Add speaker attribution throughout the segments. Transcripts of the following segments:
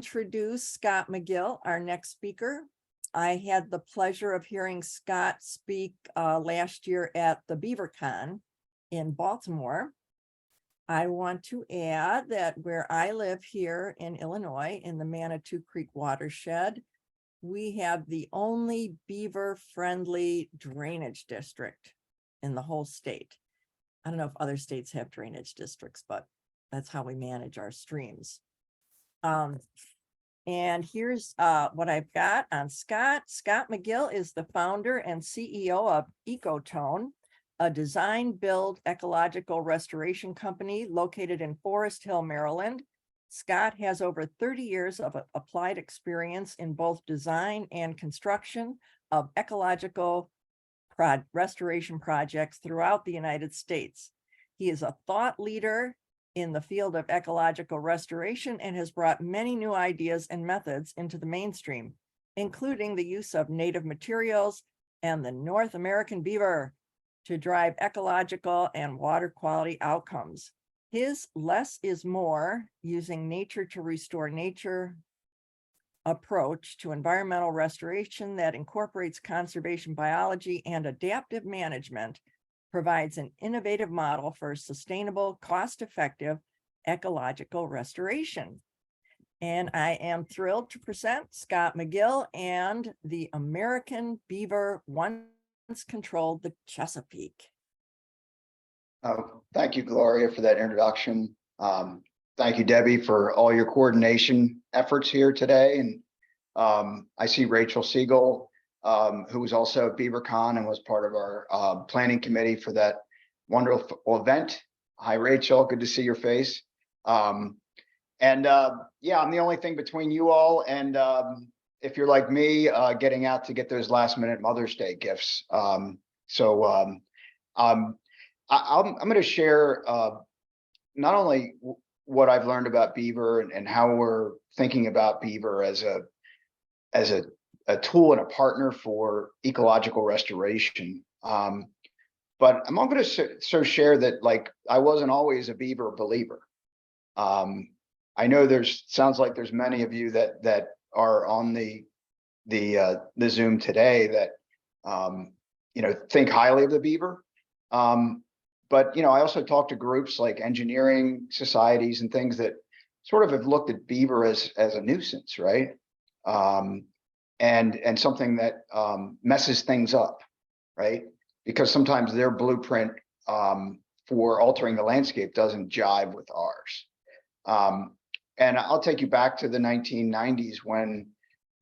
Speaker 1: introduce Scott McGill, our next speaker. I had the pleasure of hearing Scott speak last year at the BeaverCon in Baltimore. I want to add that where I live here in Illinois, in the Manitou Creek watershed, we have the only beaver-friendly drainage district in the whole state. I don't know if other states have drainage districts, but that's how we manage our streams. And here's what I've got on Scott. Scott McGill is the founder and CEO of Ecotone, a design build ecological restoration company located in Forest Hill, Maryland. Scott has over 30 years of applied experience in both design and construction of ecological restoration projects throughout the United States. He is a thought leader in the field of ecological restoration and has brought many new ideas and methods into the mainstream, including the use of native materials and the North American beaver to drive ecological and water quality outcomes. His less is more, using nature to restore nature approach to environmental restoration that incorporates conservation biology and adaptive management provides an innovative model for sustainable, cost-effective ecological restoration. And I am thrilled to present Scott McGill and the American beaver once controlled the Chesapeake.
Speaker 2: Oh, thank you, Gloria, for that introduction. Thank you, Debbie, for all your coordination efforts here today. And I see Rachel Siegel, who was also at BeaverCon and was part of our planning committee for that wonderful event. Hi, Rachel. Good to see your face. Yeah, I'm the only thing between you all and if you're like me, getting out to get those last-minute Mother's Day gifts. I'm going to share not only what I've learned about Beaver and how we're thinking about Beaver as a tool and a partner for ecological restoration. But I'm going to share that, like, I wasn't always a Beaver believer. I know sounds like there's many of you that are on the Zoom today that think highly of the Beaver. But I also talk to groups like engineering societies and things that sort of have looked at Beaver as a nuisance, right? And something that messes things up, right? Because sometimes their blueprint for altering the landscape doesn't jive with ours. And I'll take you back to the 1990s when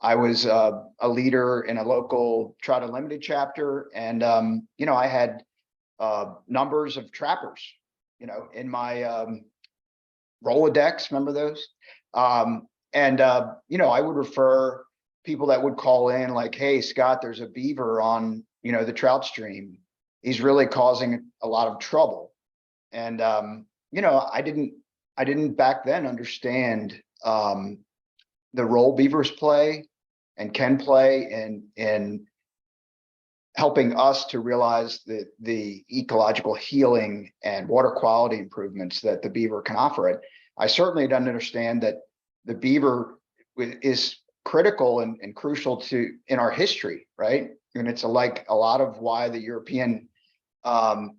Speaker 2: I was a leader in a local Trout Unlimited chapter, and I had numbers of trappers, in my Rolodex. Remember those? I would refer people that would call in like, "Hey, Scott, there's a beaver on, the trout stream. He's really causing a lot of trouble." And I didn't back then understand the role beavers play and can play in helping us to realize the ecological healing and water quality improvements that the beaver can offer it. I certainly didn't understand that the beaver is critical and crucial in our history, right? And it's like a lot of why the European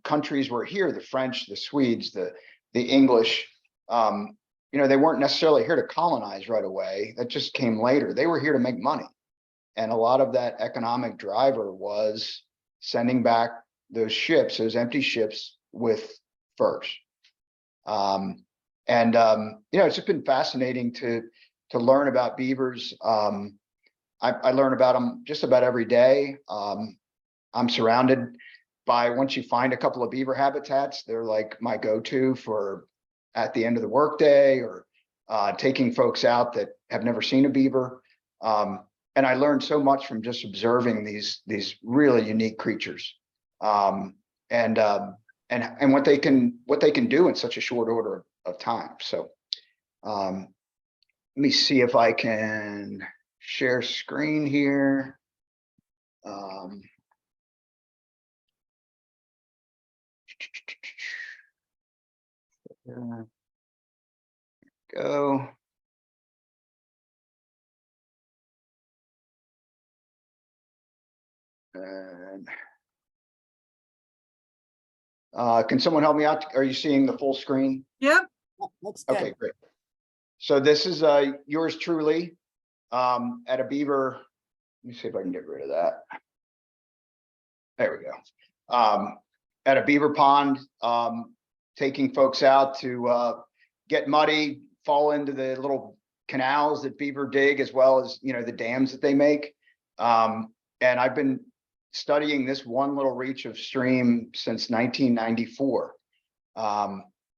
Speaker 2: countries were here, the French, the Swedes, the English, they weren't necessarily here to colonize right away. That just came later. They were here to make money. And a lot of that economic driver was sending back those ships, those empty ships with furs. It's just been fascinating to learn about beavers. I learn about them just about every day. I'm surrounded by, once you find a couple of beaver habitats, they're like my go-to for at the end of the workday or taking folks out that have never seen a beaver. And I learned so much from just observing these really unique creatures, and what they can do in such a short order of time. So let me see if I can share screen here. There we go. And can someone help me out? Are you seeing the full screen?
Speaker 3: Yep.
Speaker 1: Looks good.
Speaker 2: Okay, great. So this is yours truly at a Beaver. Let me see if I can get rid of that. There we go. At a beaver pond, taking folks out to get muddy, fall into the little canals that beaver dig, as well as, you know, the dams that they make. And I've been studying this one little reach of stream since 1994.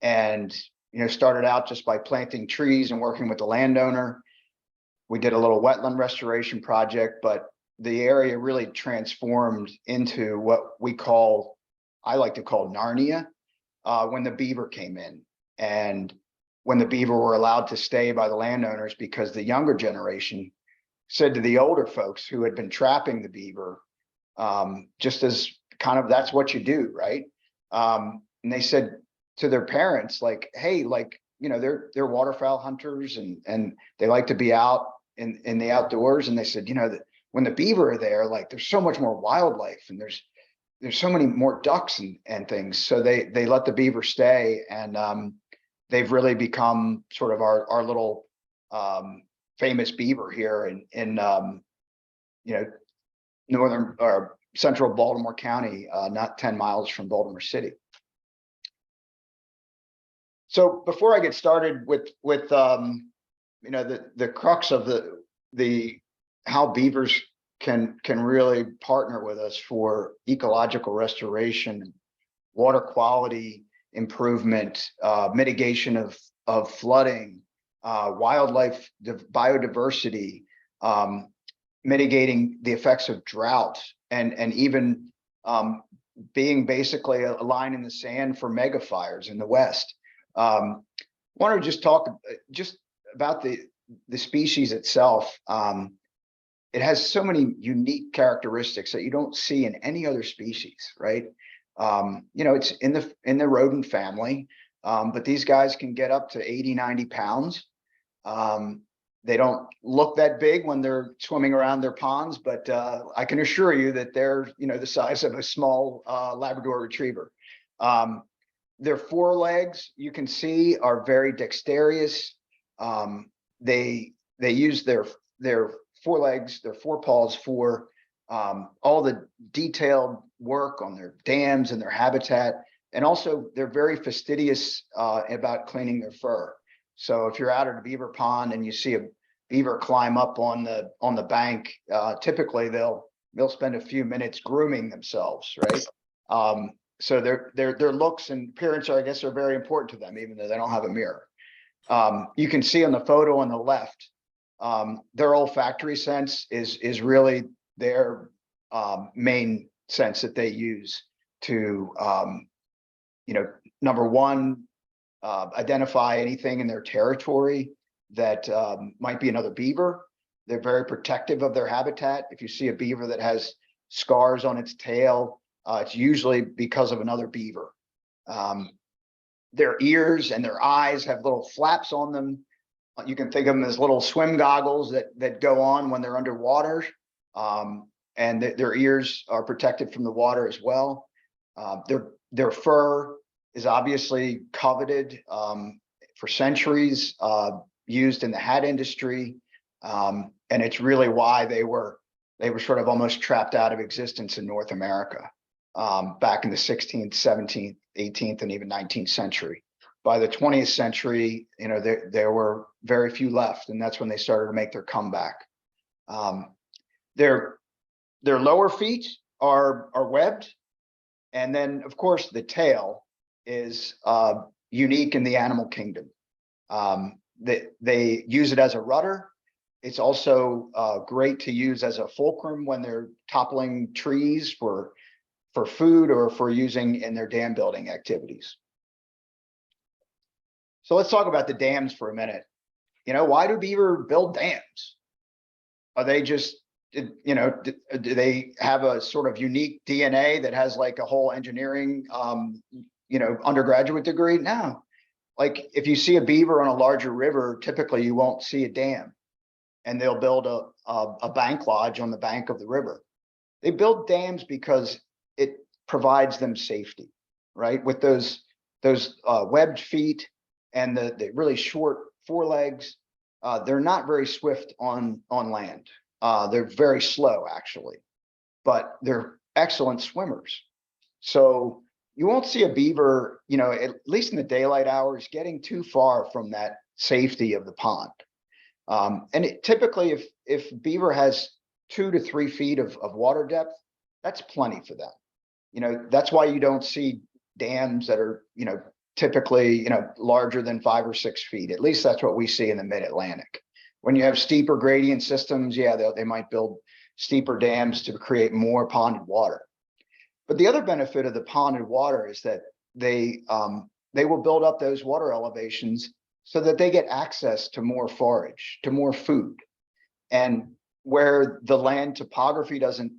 Speaker 2: And, you know, started out just by planting trees and working with the landowner. We did a little wetland restoration project, but the area really transformed into what I like to call Narnia, when the beaver came in, and when the beaver were allowed to stay by the landowners, because the younger generation said to the older folks who had been trapping the beaver, just as kind of, that's what you do, right? And they said to their parents, like, hey, like, you know, they're waterfowl hunters and they like to be out in the outdoors. And they said, you know, that when the beaver are there, like, there's so much more wildlife, and there's so many more ducks and things. So they let the beaver stay, and they've really become sort of our little famous beaver here in you know, northern or central Baltimore County, not 10 miles from Baltimore City. So before I get started with you know, the crux of the how beavers can really partner with us for ecological restoration, water quality improvement, mitigation of flooding, wildlife biodiversity, mitigating the effects of drought, and even being basically a line in the sand for mega fires in the West. Want to just talk just about the species itself. It has so many unique characteristics that you don't see in any other species, right? You know, it's in the rodent family, but these guys can get up to 80, 90 pounds. They don't look that big when they're swimming around their ponds, but I can assure you that they're, you know, the size of a small Labrador retriever. Their forelegs, you can see, are very dexterous. They use their forelegs, their forepaws, for all the detailed work on their dams and their habitat. And also they're very fastidious about cleaning their fur. So if you're out at a beaver pond and you see a beaver climb up on the bank, typically they'll spend a few minutes grooming themselves, right? So their looks and appearance are, I guess, are very important to them, even though they don't have a mirror. You can see on the photo on the left, their olfactory sense is really their main sense that they use to, you know, number one, identify anything in their territory that might be another beaver. They're very protective of their habitat. If you see a beaver that has scars on its tail, it's usually because of another beaver. Their ears and their eyes have little flaps on them. You can think of them as little swim goggles that go on when they're underwater. And their ears are protected from the water as well. Their fur is obviously coveted for centuries, used in the hat industry. And it's really why they were sort of almost trapped out of existence in North America back in the 16th, 17th, 18th, and even 19th century. By the 20th century, you know, there were very few left, and that's when they started to make their comeback. Their lower feet are webbed, and then of course the tail is unique in the animal kingdom. They use it as a rudder. It's also great to use as a fulcrum when they're toppling trees for food or for using in their dam building activities. So let's talk about the dams for a minute. You know, why do beaver build dams? Are they just, you know, do they have a sort of unique DNA that has like a whole engineering, you know, undergraduate degree? No. Like if you see a beaver on a larger river, typically you won't see a dam, and they'll build a bank lodge on the bank of the river. They build dams because it provides them safety, right? With those webbed feet and the really short forelegs, they're not very swift on land. They're very slow actually, but they're excellent swimmers. So you won't see a beaver, at least in the daylight hours, getting too far from that safety of the pond. And typically, if beaver has 2 to 3 feet of water depth, that's plenty for them. That's why you don't see dams that are, typically, larger than 5 or 6 feet. At least that's what we see in the mid-Atlantic. When you have steeper gradient systems, yeah, they might build steeper dams to create more ponded water. But the other benefit of the ponded water is that they will build up those water elevations so that they get access to more forage, to more food. And where the land topography doesn't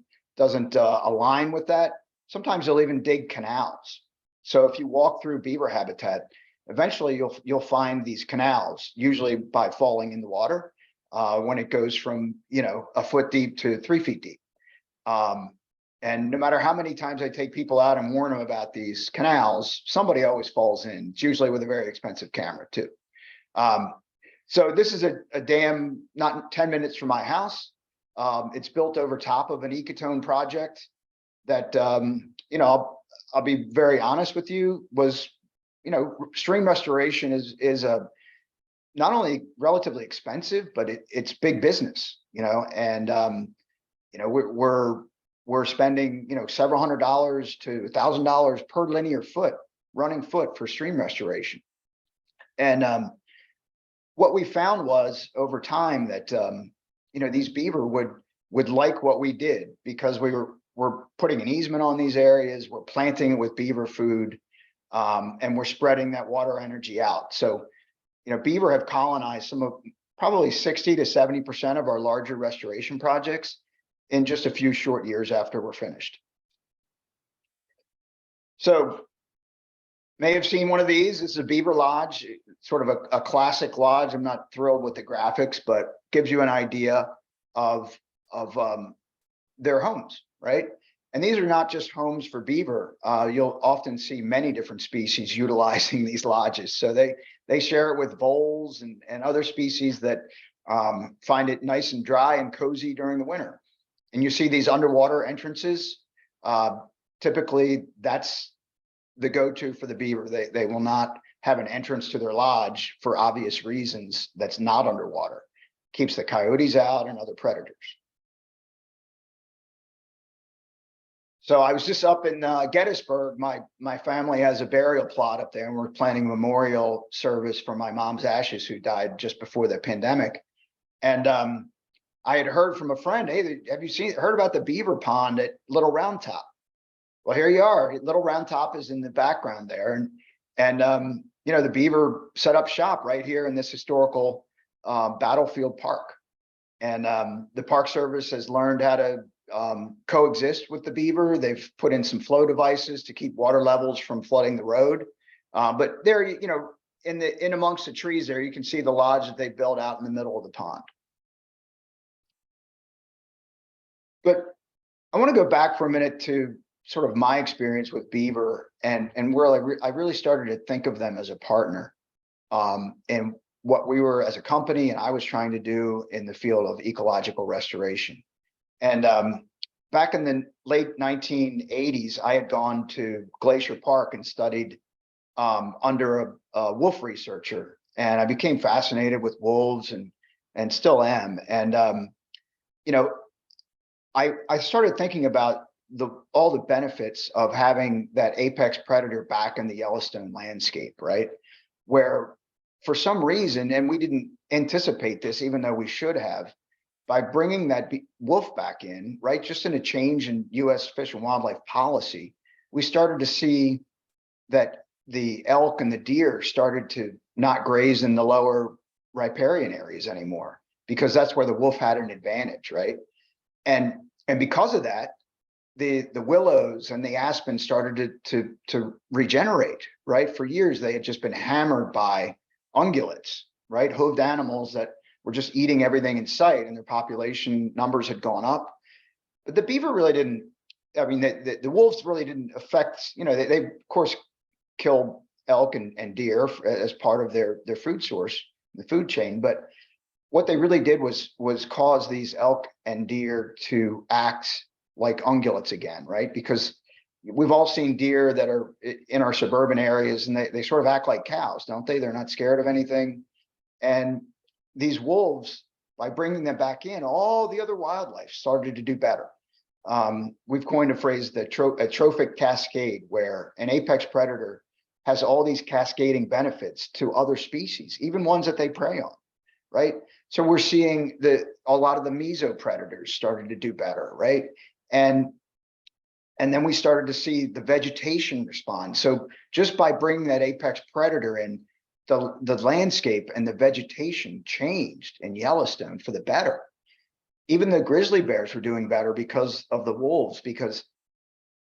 Speaker 2: align with that, sometimes they'll even dig canals. So if you walk through beaver habitat, eventually you'll find these canals, usually by falling in the water, when it goes from, a foot deep to 3 feet deep. And no matter how many times I take people out and warn them about these canals, somebody always falls in. It's usually with a very expensive camera too. So this is a dam not 10 minutes from my house. It's built over top of an Ecotone project that, I'll be very honest with you, was, stream restoration is not only relatively expensive, but it's big business, and, we're spending, several $100s to $1,000 per linear foot, running foot for stream restoration. And what we found was over time that, these beaver would like what we did, because we're putting an easement on these areas, we're planting it with beaver food, and we're spreading that water energy out. So, beaver have colonized some of probably 60 to 70% of our larger restoration projects in just a few short years after we're finished. So may have seen one of these. This is a beaver lodge, sort of a classic lodge. I'm not thrilled with the graphics, but gives you an idea of their homes, right? And these are not just homes for beaver. You'll often see many different species utilizing these lodges. So they share it with voles and other species that find it nice and dry and cozy during the winter. And you see these underwater entrances. Typically, that's the go-to for the beaver. They will not have an entrance to their lodge for obvious reasons that's not underwater. Keeps the coyotes out and other predators. So I was just up in Gettysburg. My family has a burial plot up there, and we're planning a memorial service for my mom's ashes, who died just before the pandemic. And I had heard from a friend, hey, have you heard about the beaver pond at Little Round Top? Well, here you are. Little Round Top is in the background there. And the beaver set up shop right here in this historical battlefield park. And the Park Service has learned how to coexist with the beaver. They've put in some flow devices to keep water levels from flooding the road. But there, in amongst the trees there, you can see the lodge that they built out in the middle of the pond. But I want to go back for a minute to sort of my experience with beaver and where I really started to think of them as a partner, and what we were as a company and I was trying to do in the field of ecological restoration. And back in the late 1980s, I had gone to Glacier Park and studied under a wolf researcher, and I became fascinated with wolves and still am. And I started thinking about all the benefits of having that apex predator back in the Yellowstone landscape, right? Where for some reason, and we didn't anticipate this, even though we should have, by bringing that wolf back in, right, just in a change in U.S. Fish and Wildlife policy, we started to see that the elk and the deer started to not graze in the lower riparian areas anymore, because that's where the wolf had an advantage, right? And because of that, the willows and the aspens started to regenerate, right? For years, they had just been hammered by ungulates, right? Hooved animals that were just eating everything in sight, and their population numbers had gone up. But the beaver really didn't, I mean, the wolves really didn't affect, they of course kill elk and deer as part of their food source, the food chain. But what they really did was cause these elk and deer to act like ungulates again, right? Because we've all seen deer that are in our suburban areas, and they sort of act like cows, don't they? They're not scared of anything. And these wolves, by bringing them back in, all the other wildlife started to do better. We've coined a phrase, a trophic cascade, where an apex predator has all these cascading benefits to other species, even ones that they prey on, right? So we're seeing a lot of the mesopredators started to do better, right? And then we started to see the vegetation respond. So just by bringing that apex predator in, the landscape and the vegetation changed in Yellowstone for the better. Even the grizzly bears were doing better because of the wolves, because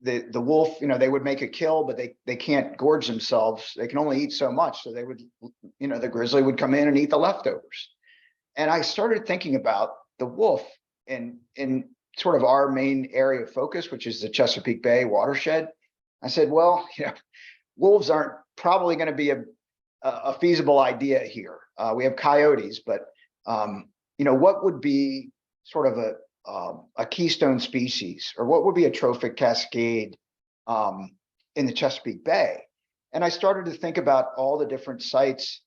Speaker 2: the wolf, they would make a kill, but they can't gorge themselves. They can only eat so much. So they would, the grizzly would come in and eat the leftovers. And I started thinking about the wolf in sort of our main area of focus, which is the Chesapeake Bay watershed. I said, well, wolves aren't probably going to be a feasible idea here. We have coyotes, but what would be sort of a keystone species, or what would be a trophic cascade in the Chesapeake Bay? And I started to think about all the different sites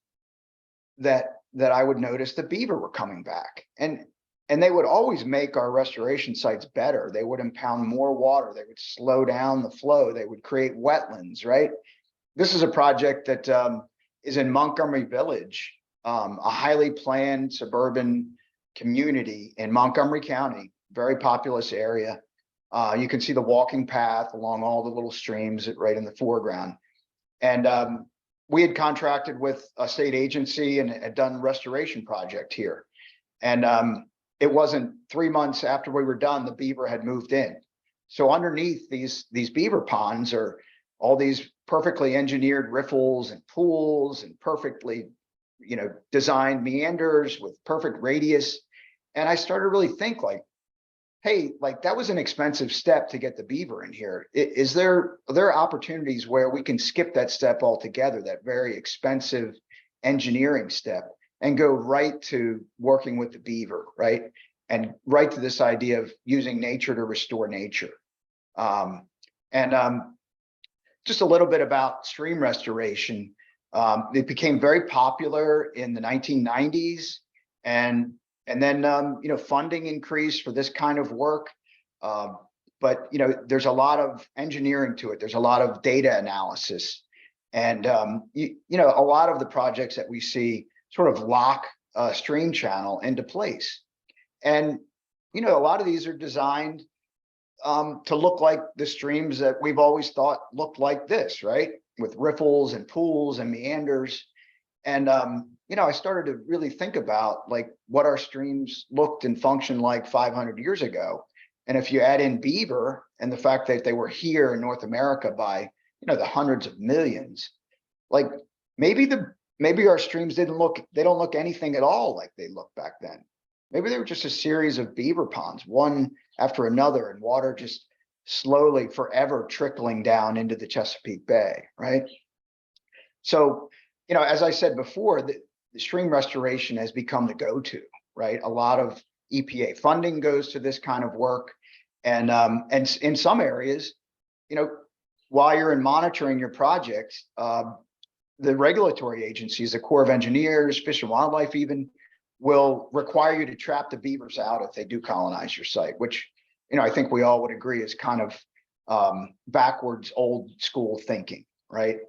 Speaker 2: that I would notice the beaver were coming back, and they would always make our restoration sites better. They would impound more water. They would slow down the flow. They would create wetlands, right? This is a project that is in Montgomery Village, a highly planned suburban community in Montgomery County, very populous area. You can see the walking path along all the little streams right in the foreground. And we had contracted with a state agency and had done a restoration project here. And it wasn't 3 months after we were done, the beaver had moved in. So underneath these beaver ponds are all these perfectly engineered riffles and pools and perfectly, designed meanders with perfect radius. And I started to really think like, hey, like that was an expensive step to get the beaver in here. Are there opportunities where we can skip that step altogether, that very expensive engineering step, and go right to working with the beaver, right? And right to this idea of using nature to restore nature. Just a little bit about stream restoration. It became very popular in the 1990s, and then funding increased for this kind of work. But there's a lot of engineering to it. There's a lot of data analysis, and a lot of the projects that we see sort of lock a stream channel into place. And a lot of these are designed to look like the streams that we've always thought looked like this, right? With riffles and pools and meanders. And I started to really think about like what our streams looked and functioned like 500 years ago. And if you add in beaver and the fact that they were here in North America by the hundreds of millions, like maybe our streams they don't look anything at all like they looked back then. Maybe they were just a series of beaver ponds, one after another, and water just slowly forever trickling down into the Chesapeake Bay, right? So, as I said before, the stream restoration has become the go-to, right? A lot of EPA funding goes to this kind of work. And in some areas, while you're in monitoring your projects, the regulatory agencies, the Corps of Engineers, Fish and Wildlife even, will require you to trap the beavers out if they do colonize your site, which, I think we all would agree is kind of backwards, old school thinking, right?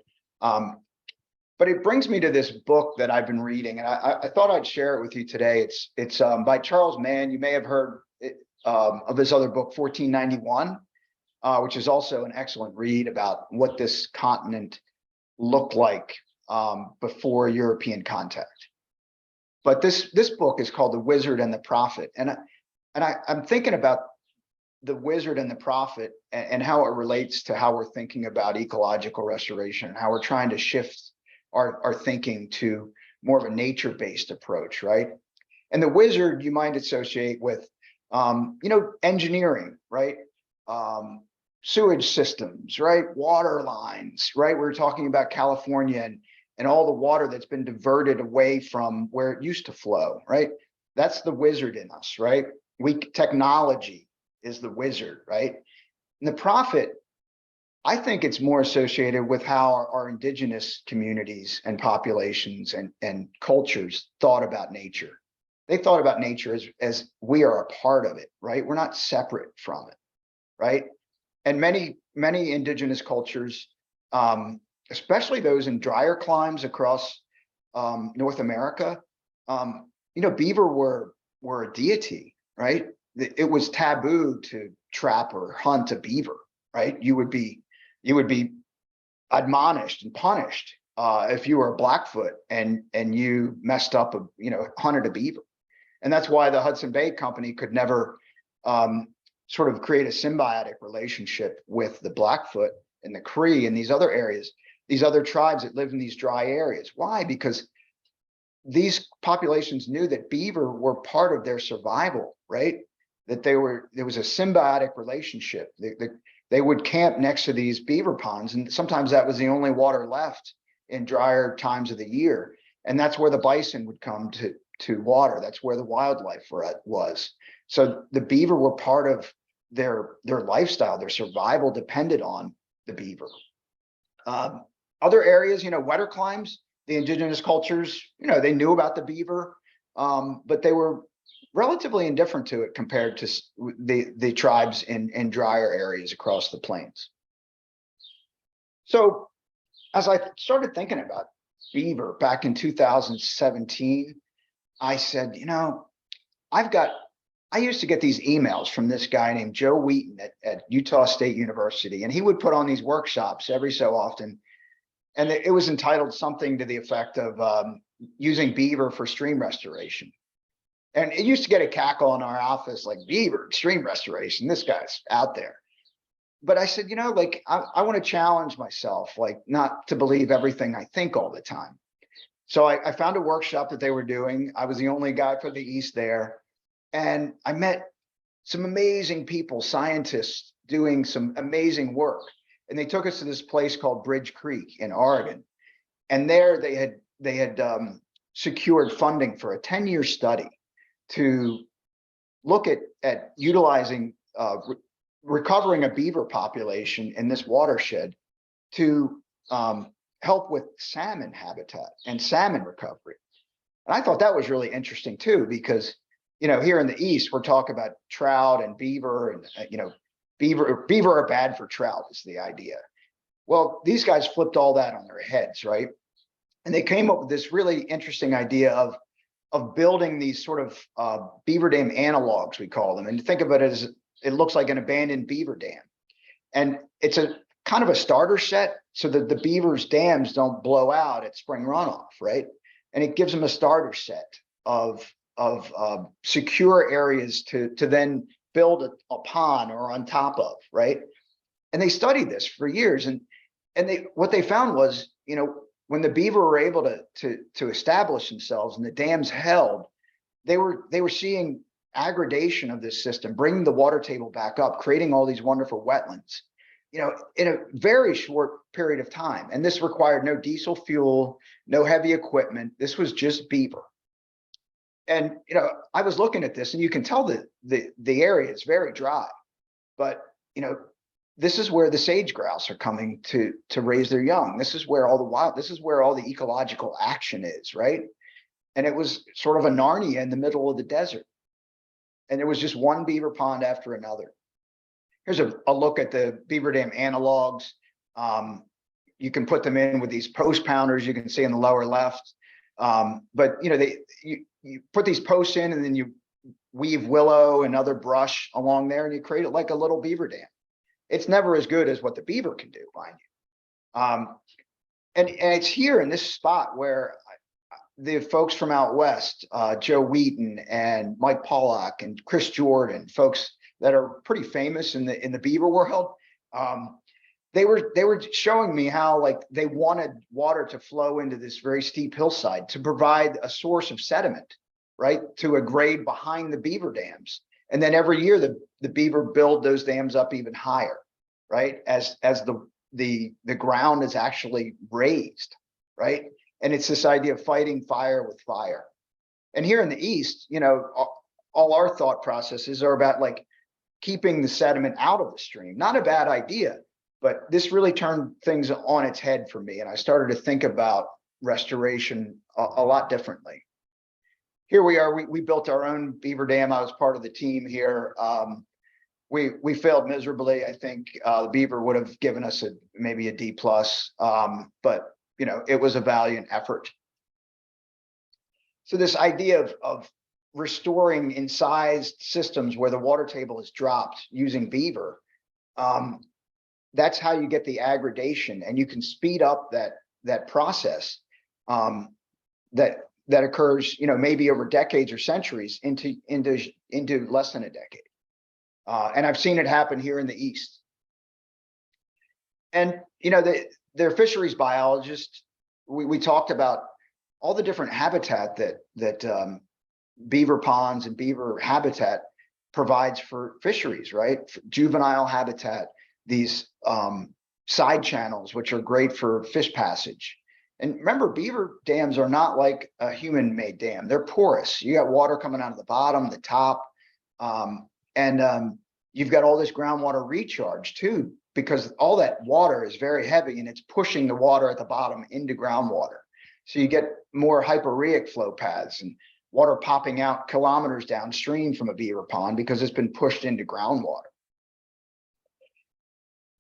Speaker 2: But it brings me to this book that I've been reading, and I thought I'd share it with you today. It's by Charles Mann. You may have heard of his other book, 1491, which is also an excellent read about what this continent looked like before European contact. But this book is called The Wizard and the Prophet, and I'm thinking about the wizard and the prophet and how it relates to how we're thinking about ecological restoration and how we're trying to shift our thinking to more of a nature-based approach, right? And the wizard you might associate with Engineering, right? Sewage systems, right? Water lines, right? We're talking about California and all the water that's been diverted away from where it used to flow, right? That's the wizard in us, right? Technology is the wizard, right? And the profit, I think it's more associated with how our indigenous communities and populations and cultures thought about nature. They thought about nature as we are a part of it, right? We're not separate from it, right? And many indigenous cultures, especially those in drier climes across North America, beaver were a deity, right? It was taboo to trap or hunt a beaver, right? You would be admonished and punished if you were a Blackfoot and you messed up hunted a beaver. And that's why the Hudson Bay Company could never sort of create a symbiotic relationship with the Blackfoot and the Cree and these other areas, these other tribes that live in these dry areas. Why? Because these populations knew that beaver were part of their survival, right? That there was a symbiotic relationship. They would camp next to these beaver ponds, and sometimes that was the only water left in drier times of the year. And that's where the bison would come to water. That's where the wildlife was. So the beaver were part of their lifestyle. Their survival depended on the beaver. Other areas, wetter climes, the indigenous cultures, they knew about the beaver, but they were relatively indifferent to it compared to the tribes in drier areas across the plains. So as I started thinking about beaver back in 2017, I said, I used to get these emails from this guy named Joe Wheaton at Utah State University, and he would put on these workshops every so often. And it was entitled something to the effect of using beaver for stream restoration. And it used to get a cackle in our office, like, beaver, stream restoration, this guy's out there. But I said, I want to challenge myself, not to believe everything I think all the time. So I found a workshop that they were doing. I was the only guy from the East there. And I met some amazing people, scientists doing some amazing work. And they took us to this place called Bridge Creek in Oregon. And there they had secured funding for a 10-year study to look at utilizing recovering a beaver population in this watershed to help with salmon habitat and salmon recovery. And I thought that was really interesting too, because here in the East, we're talking about trout and beaver, and beaver are bad for trout is the idea. Well, these guys flipped all that on their heads, right? And they came up with this really interesting idea of building these sort of beaver dam analogs, we call them. And think of it as, it looks like an abandoned beaver dam. And it's a kind of a starter set so that the beaver's dams don't blow out at spring runoff, right? And it gives them a starter set of secure areas to then build a pond or on top of, right? And they studied this for years, and what they found was, when the beaver were able to establish themselves and the dams held, they were seeing aggradation of this system, bringing the water table back up, creating all these wonderful wetlands, in a very short period of time. And this required no diesel fuel, no heavy equipment. This was just beaver. And, I was looking at this, and you can tell that the area is very dry, but, this is where the sage grouse are coming to raise their young. This is where all the ecological action is, right? And it was sort of a Narnia in the middle of the desert. And there was just one beaver pond after another. Here's a look at the beaver dam analogs. You can put them in with these post pounders, you can see in the lower left. But you put these posts in, and then you weave willow and other brush along there, and you create it like a little beaver dam. It's never as good as what the beaver can do, mind you. And it's here in this spot where the folks from out west, Joe Wheaton and Mike Pollock and Chris Jordan, folks that are pretty famous in the beaver world, they were showing me how they wanted water to flow into this very steep hillside to provide a source of sediment, right, to a grade behind the beaver dams. And then every year the beaver build those dams up even higher, right? As the ground is actually raised, right? And it's this idea of fighting fire with fire. And here in the East, you know, all our thought processes are about like keeping the sediment out of the stream. Not a bad idea, but this really turned things on its head for me. And I started to think about restoration a lot differently. Here we are, we built our own beaver dam. I was part of the team here. We failed miserably. I think the Beaver would have given us maybe a D+, but you know, it was a valiant effort. So this idea of restoring incised systems where the water table is dropped using Beaver, that's how you get the aggradation, and you can speed up that process that occurs, you know, maybe over decades or centuries into less than a decade. And I've seen it happen here in the East. And you know, they're fisheries biologists. We talked about all the different habitat that beaver ponds and beaver habitat provides for fisheries, right? Juvenile habitat, these side channels, which are great for fish passage. And remember, beaver dams are not like a human-made dam. They're porous. You got water coming out of the bottom, the top, and you've got all this groundwater recharge too, because all that water is very heavy and it's pushing the water at the bottom into groundwater. So you get more hyporheic flow paths and water popping out kilometers downstream from a beaver pond because it's been pushed into groundwater.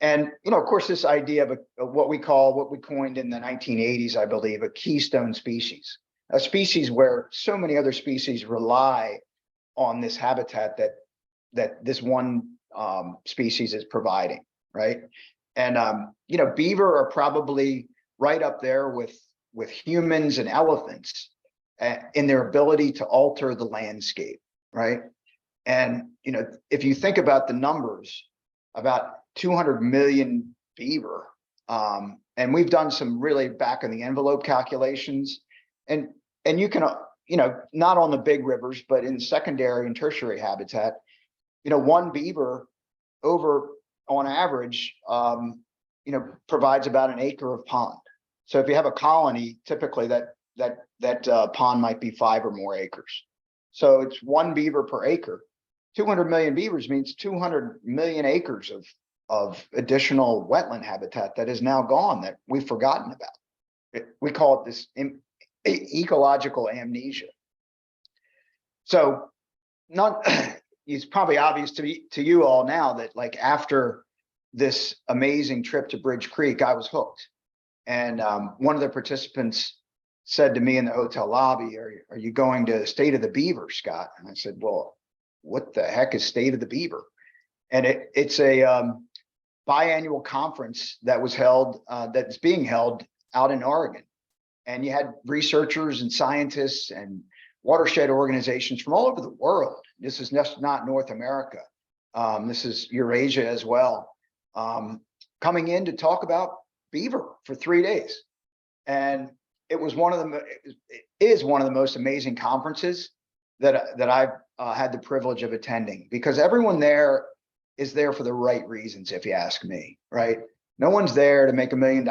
Speaker 2: And, you know, of course, this idea of what we coined in the 1980s, I believe, a keystone species, a species where so many other species rely on this habitat that this one species is providing, right? And, you know, beaver are probably right up there with humans and elephants in their ability to alter the landscape, right? And, you know, if you think about the numbers, about 200 million beaver, and we've done some really back in the envelope calculations, and you can, you know, not on the big rivers, but in secondary and tertiary habitat, you know, one beaver over on average, you know, provides about an acre of pond. So if you have a colony, typically that pond might be 5 or more acres. So it's one beaver per acre. 200 million beavers means 200 million acres of additional wetland habitat that is now gone, that we've forgotten about. We call it this ecological amnesia. So it's probably obvious to you all now that, like, after this amazing trip to Bridge Creek, I was hooked. And one of the participants said to me in the hotel lobby, are you going to State of the Beaver, Scott? And I said, well, what the heck is State of the Beaver? And it's a biannual conference that was held, that's being held out in Oregon. And you had researchers and scientists and watershed organizations from all over the world. This is not North America. This is Eurasia as well, coming in to talk about beaver for 3 days. And it is one of the most amazing conferences that I've had the privilege of attending, because everyone there is there for the right reasons, if you ask me, right? No one's there to make $1 million.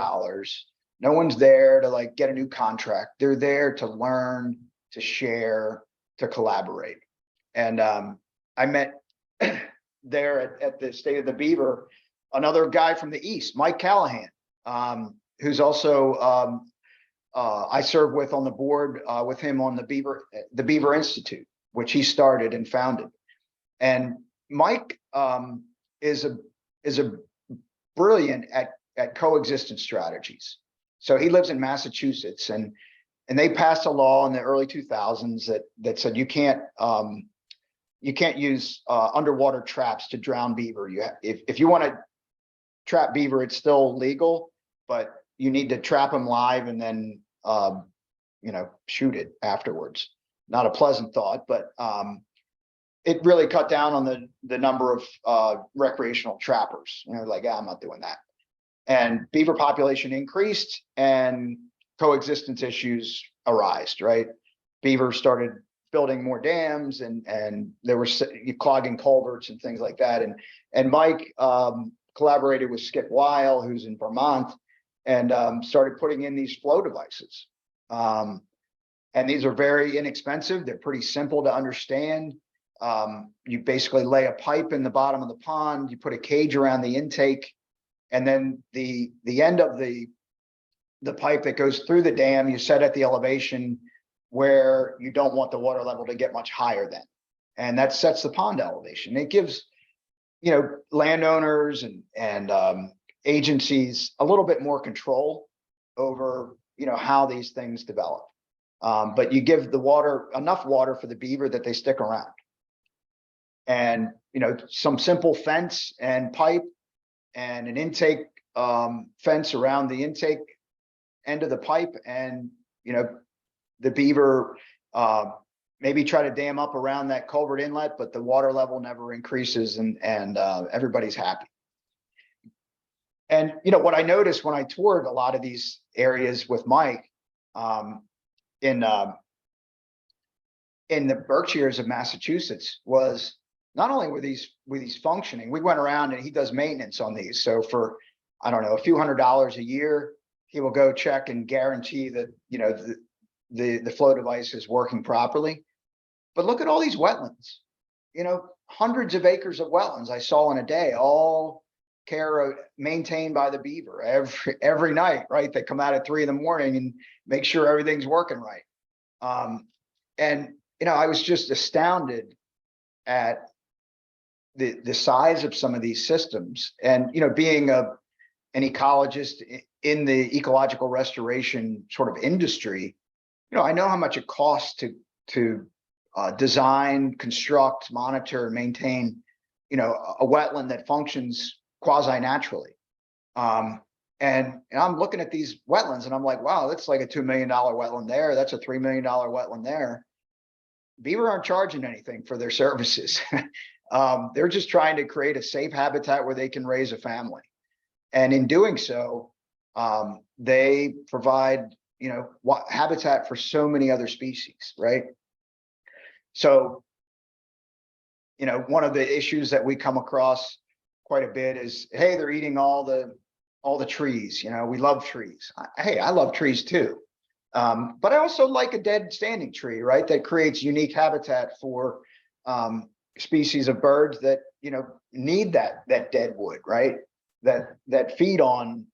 Speaker 2: No one's there to like get a new contract. They're there to learn, to share, to collaborate. And I met there at the State of the Beaver another guy from the East, Mike Callahan, who's also I serve with on the board with him on the Beaver Institute, which he started and founded. And Mike is a brilliant at coexistence strategies. So he lives in Massachusetts, and they passed a law in the early 2000s that said you can't use underwater traps to drown beaver. If you want to trap beaver, it's still legal, but you need to trap them live and then you know, shoot it afterwards. Not a pleasant thought, but it really cut down on the number of recreational trappers. You know, like, I'm not doing that. And beaver population increased and coexistence issues arised, right? Beaver started building more dams, and there were clogging culverts and things like that. And Mike collaborated with Skip Weil, who's in Vermont, and started putting in these flow devices. And these are very inexpensive. They're pretty simple to understand. You basically lay a pipe in the bottom of the pond, you put a cage around the intake, and then the end of the pipe that goes through the dam, you set at the elevation where you don't want the water level to get much higher than. And that sets the pond elevation. It gives, you know, landowners and agencies a little bit more control over, you know, how these things develop. But you give the water, enough water for the beaver that they stick around. And, you know, some simple fence and pipe and an intake fence around the intake end of the pipe, and, you know, the beaver maybe try to dam up around that culvert inlet, but the water level never increases, and everybody's happy. And, you know, what I noticed when I toured a lot of these areas with Mike, in the Berkshires of Massachusetts, was not only were these functioning, we went around and he does maintenance on these. So for, I don't know, a few $100s a year, he will go check and guarantee that, you know, the flow device is working properly. But look at all these wetlands, you know, hundreds of acres of wetlands I saw in a day, all maintained by the beaver every night, right? They come out at 3 in the morning and make sure everything's working right. And, you know, I was just astounded at the size of some of these systems. And, you know, being an ecologist in the ecological restoration sort of industry, you know, I know how much it costs to design, construct, monitor, and maintain, you know, a wetland that functions quasi-naturally. And I'm looking at these wetlands and I'm like, wow, that's like a $2 million wetland there. That's a $3 million wetland there. Beaver aren't charging anything for their services. They're just trying to create a safe habitat where they can raise a family. And in doing so, they provide, you know, habitat for so many other species, right? So, you know, one of the issues that we come across quite a bit is, hey, they're eating all the trees. You know, we love trees. Hey, I love trees too. But I also like a dead standing tree, right? That creates unique habitat for species of birds that, you know, need that dead wood, right? That feed on,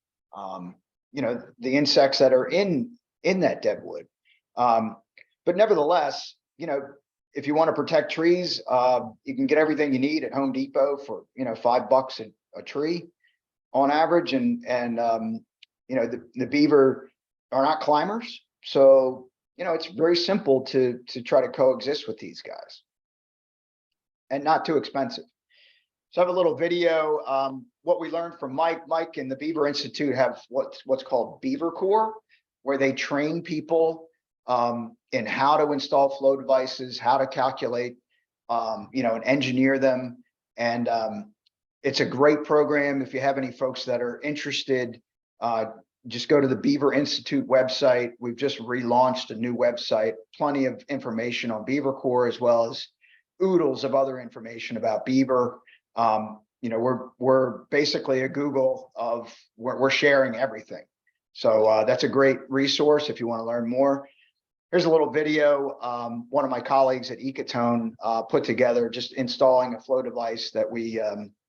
Speaker 2: you know, the insects that are in that dead wood. But nevertheless, you know, if you want to protect trees, you can get everything you need at Home Depot for, you know, $5 a tree on average. And you know, the beaver are not climbers. So, you know, it's very simple to try to coexist with these guys, and not too expensive. So I have a little video. What we learned from Mike and the Beaver Institute have what's called Beaver Core, where they train people in how to install flow devices, how to calculate, you know, and engineer them. And it's a great program. If you have any folks that are interested, just go to the Beaver Institute website. We've just relaunched a new website, plenty of information on Beaver Core, as well as oodles of other information about beaver. You know, we're basically a Google of we're sharing everything. So that's a great resource if you want to learn more. Here's a little video one of my colleagues at Ecotone put together, just installing a flow device that we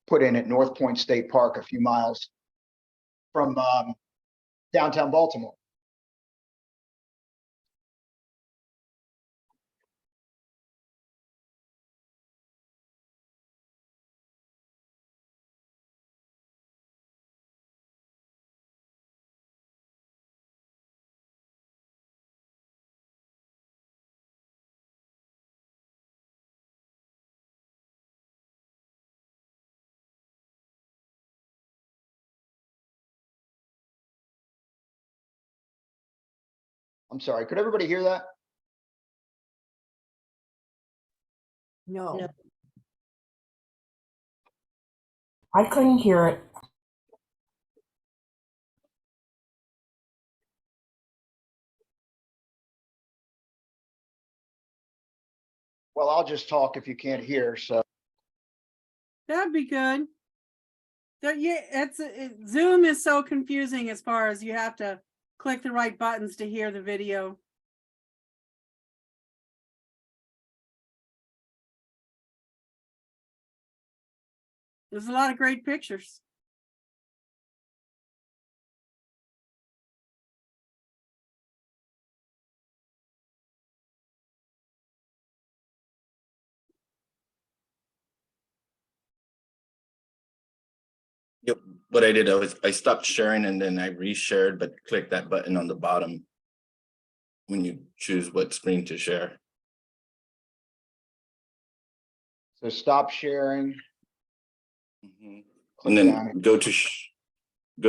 Speaker 2: put in at North Point State Park, a few miles from downtown Baltimore. I'm sorry, could everybody hear that?
Speaker 1: No.
Speaker 3: I couldn't hear it.
Speaker 2: Well, I'll just talk if you can't hear, so.
Speaker 4: That'd be good. Yeah, Zoom is so confusing as far as you have to click the right buttons to hear the video. There's a lot of great pictures.
Speaker 5: Yep. What I did, I stopped sharing and then I reshared, but click that button on the bottom when you choose what screen to share.
Speaker 2: So stop sharing.
Speaker 5: And
Speaker 2: Click
Speaker 5: then
Speaker 2: down.
Speaker 5: go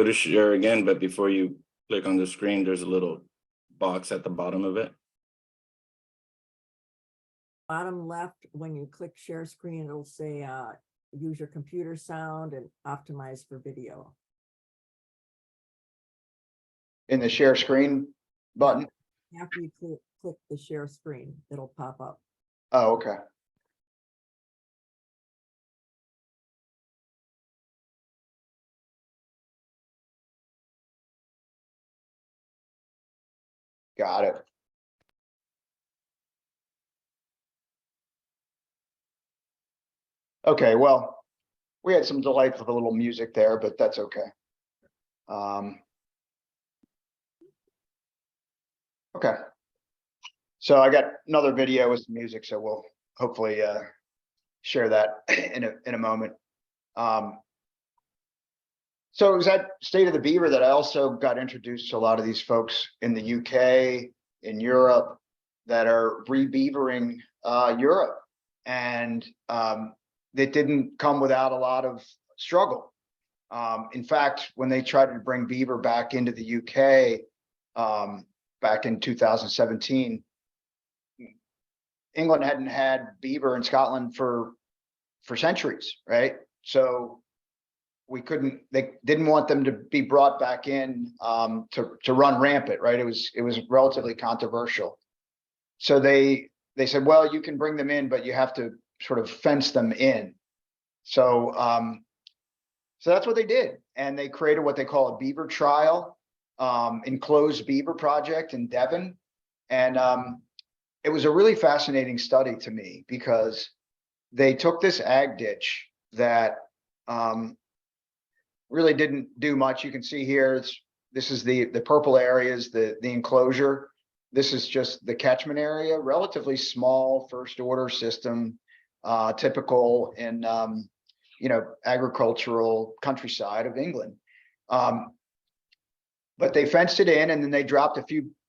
Speaker 5: to share again, but before you click on the screen, there's a little box at the bottom of it.
Speaker 1: Bottom left, when you click share screen, it'll say use your computer sound and optimize for video.
Speaker 2: In the share screen button.
Speaker 1: After you click the share screen, it'll pop up.
Speaker 2: Oh, okay. Got it. Okay, well, we had some delightful little music there, but that's okay. Okay. So I got another video with some music, so we'll hopefully share that in a moment. So it was at State of the Beaver that I also got introduced to a lot of these folks in the UK, in Europe, that are re-beavering Europe. And it didn't come without a lot of struggle. In fact, when they tried to bring beaver back into the UK back in 2017, England hadn't had beaver in Scotland for centuries, right? So they didn't want them to be brought back in to run rampant, right? It was relatively controversial. So they said, well, you can bring them in, but you have to sort of fence them in. So so that's what they did, and they created what they call a beaver trial, enclosed beaver project in Devon, and it was a really fascinating study to me because they took this ag ditch that really didn't do much. You can see here, this is the purple areas, the enclosure. This is just the catchment area, relatively small first order system, typical in agricultural countryside of England. But they fenced it in, and then they dropped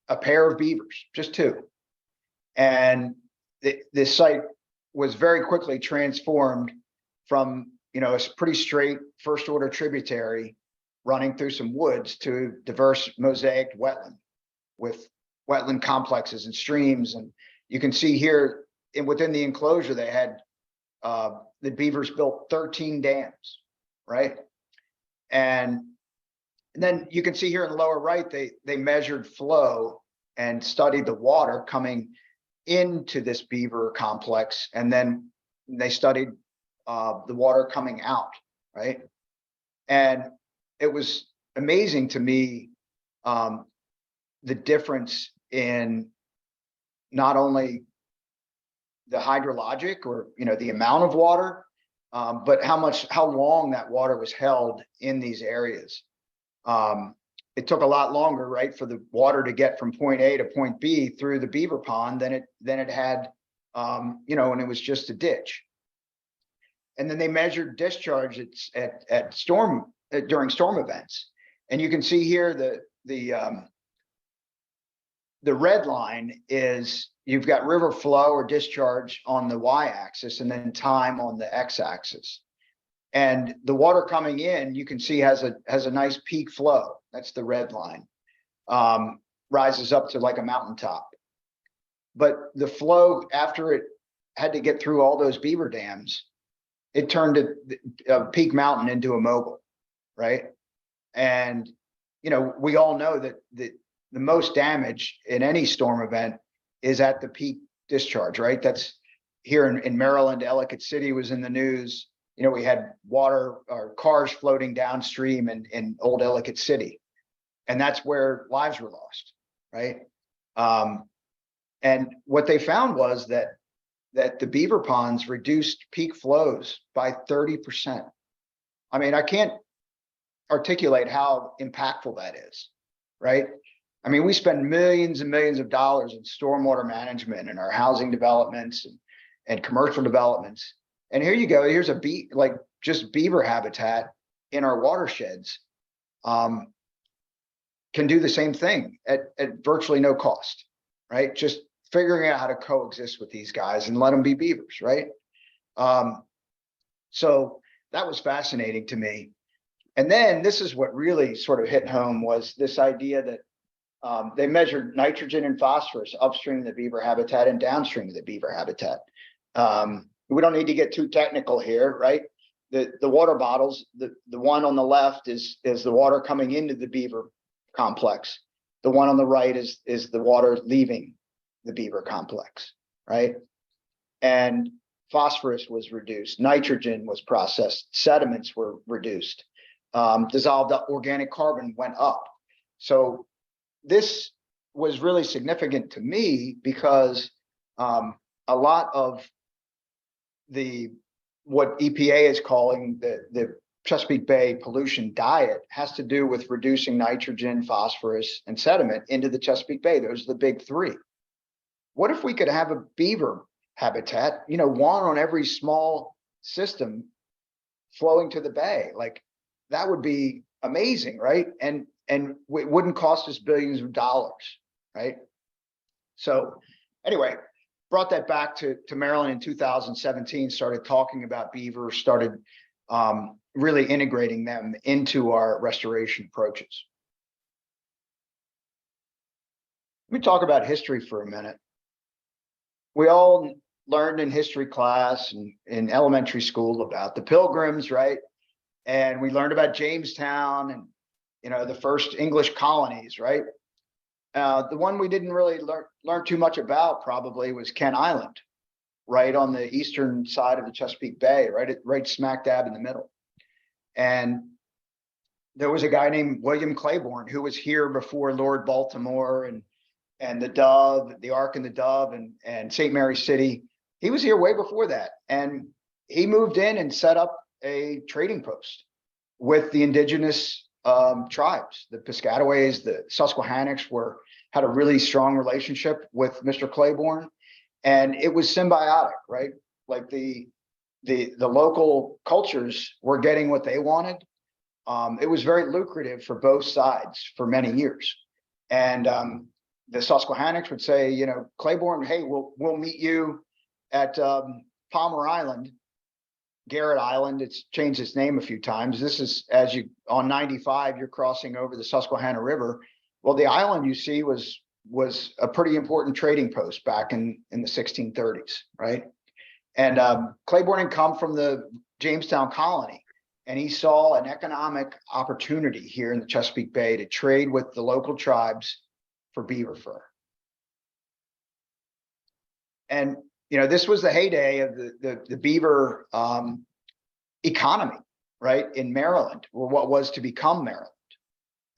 Speaker 2: a pair of beavers, just two. And this site was very quickly transformed from a pretty straight first order tributary running through some woods to diverse mosaic wetland with wetland complexes and streams. And you can see here within the enclosure, they had the beavers built 13 dams, right? And then you can see here in the lower right, they measured flow and studied the water coming into this beaver complex, and then they studied the water coming out, right? And it was amazing to me the difference in not only the hydrologic or the amount of water, but how long that water was held in these areas. It took a lot longer, right, for the water to get from point A to point B through the beaver pond than it had, when it was just a ditch. And then they measured discharge at storm during storm events, and you can see here the red line is you've got river flow or discharge on the y-axis, and then time on the x-axis. And the water coming in, you can see has a nice peak flow. That's the red line. Rises up to like a mountaintop. But the flow, after it had to get through all those beaver dams, it turned a peak mountain into a mogul, right? And we all know that the most damage in any storm event is at the peak discharge, right? here in Maryland, Ellicott City was in the news. You know, we had water or cars floating downstream in old Ellicott City. And that's where lives were lost, right? And what they found was that the beaver ponds reduced peak flows by 30%. I mean, I can't articulate how impactful that is, right? I mean, we spend millions and millions of dollars in stormwater management and our housing developments and commercial developments. And here you go, here's just beaver habitat in our watersheds can do the same thing at virtually no cost, right? Just figuring out how to coexist with these guys and let them be beavers, right? So that was fascinating to me. And then this is what really sort of hit home was this idea that they measured nitrogen and phosphorus upstream of the beaver habitat and downstream of the beaver habitat. We don't need to get too technical here, right? The water bottles, the one on the left is the water coming into the beaver complex. The one on the right is the water leaving the beaver complex, right? And phosphorus was reduced, nitrogen was processed, sediments were reduced, dissolved organic carbon went up. So this was really significant to me because a lot of what EPA is calling the Chesapeake Bay pollution diet has to do with reducing nitrogen, phosphorus, and sediment into the Chesapeake Bay. Those are the big three. What if we could have a beaver habitat, you know, one on every small system flowing to the bay? Like that would be amazing, right? And it wouldn't cost us billions of dollars, right? So anyway, brought that back to Maryland in 2017, started talking about beaver, started really integrating them into our restoration approaches. Let me talk about history for a minute. We all learned in history class and in elementary school about the Pilgrims, right? And we learned about Jamestown and, you know, the first English colonies, right? The one we didn't really learn too much about probably was Kent Island, right on the eastern side of the Chesapeake Bay, right smack dab in the middle. And there was a guy named William Claiborne who was here before Lord Baltimore and the Dove, the Ark and the Dove and St. Mary City. He was here way before that. And he moved in and set up a trading post with the indigenous tribes. The Piscataways, the Susquehannocks had a really strong relationship with Mr. Claiborne. And it was symbiotic, right? Like the local cultures were getting what they wanted. It was very lucrative for both sides for many years. And the Susquehannocks would say, you know, Claiborne, hey, we'll meet you at Palmer Island, Garrett Island. It's changed its name a few times. This is as you on 95, you're crossing over the Susquehanna River. Well, the island you see was a pretty important trading post back in the 1630s, right? And Claiborne had come from the Jamestown colony, and he saw an economic opportunity here in the Chesapeake Bay to trade with the local tribes for beaver fur. And, you know, this was the heyday of the beaver economy, right, in Maryland, or what was to become Maryland.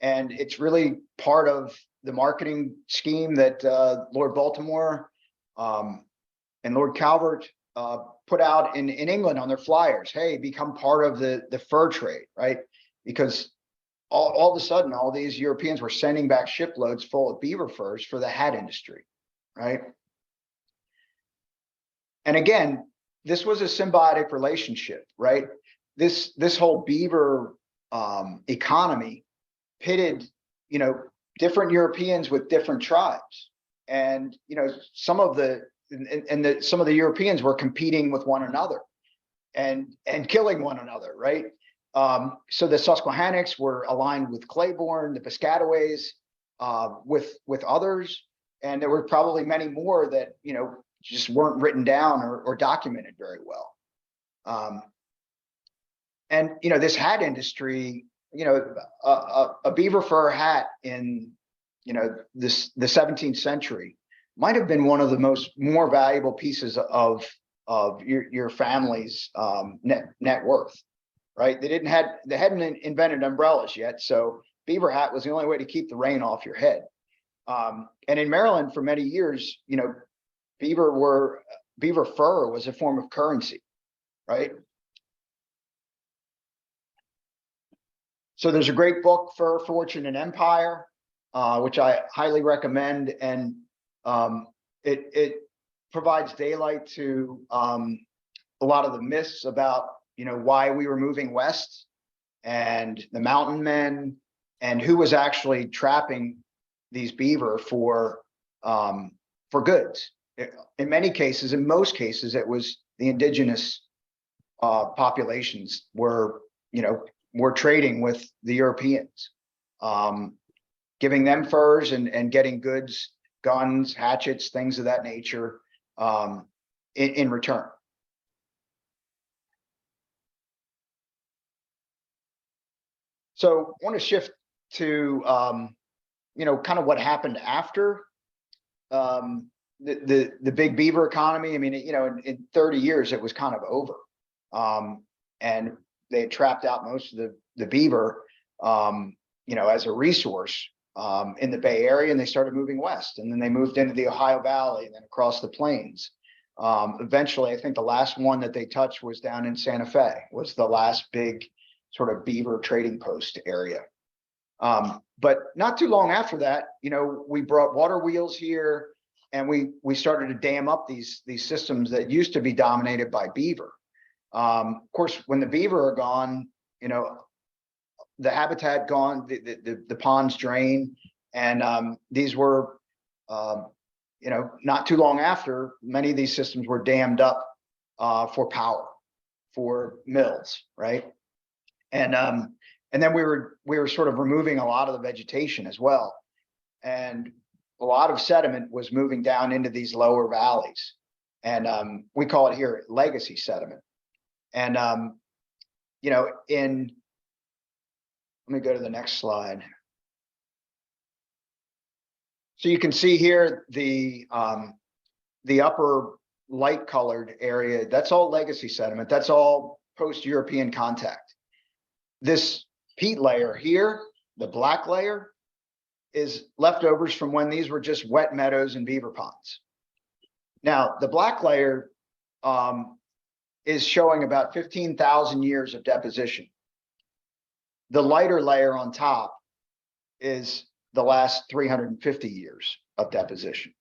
Speaker 2: And it's really part of the marketing scheme that Lord Baltimore and Lord Calvert put out in England on their flyers. Hey, become part of the fur trade, right? Because all of a sudden, all these Europeans were sending back shiploads full of beaver furs for the hat industry, right? And again, this was a symbiotic relationship, right? This whole beaver economy pitted, you know, different Europeans with different tribes, and you know, some of the Europeans were competing with one another and killing one another, right? So the Susquehannocks were aligned with Claiborne, the Piscataways with others, and there were probably many more that, you know, just weren't written down or documented very well. And you know, this hat industry, you know, a beaver fur hat in, you know, the 17th century might have been one of the more valuable pieces of of your family's net worth, right? They hadn't invented umbrellas yet, so beaver hat was the only way to keep the rain off your head. And in Maryland for many years, you know, beaver fur was a form of currency, right? So there's a great book, Fur, Fortune, and Empire, which I highly recommend, and it provides daylight to a lot of the myths about, you know, why we were moving west, and the mountain men, and who was actually trapping these beaver for goods. In many cases, in most cases, it was the indigenous populations were trading with the Europeans, giving them furs and getting goods, guns, hatchets, things of that nature in return. So I want to shift to kind of what happened after the big beaver economy. I mean, in 30 years it was kind of over, and they had trapped out most of the beaver, as a resource in the Bay Area, and they started moving west, and then they moved into the Ohio Valley and then across the plains. Eventually, I think the last one that they touched was down in Santa Fe, was the last big sort of beaver trading post area. But not too long after that, we brought water wheels here, and we started to dam up these systems that used to be dominated by beaver. Of course, when the beaver are gone, the habitat gone, the ponds drain, and these were, not too long after, many of these systems were dammed up for power, for mills, right? And then we were sort of removing a lot of the vegetation as well, and a lot of sediment was moving down into these lower valleys, and we call it here legacy sediment. And let me go to the next slide. So you can see here the upper light colored area, that's all legacy sediment. That's all post-European contact. This peat layer here, the black layer, is leftovers from when these were just wet meadows and beaver ponds. Now, the black layer is showing about 15,000 years of deposition. The lighter layer on top is the last 350 years of deposition.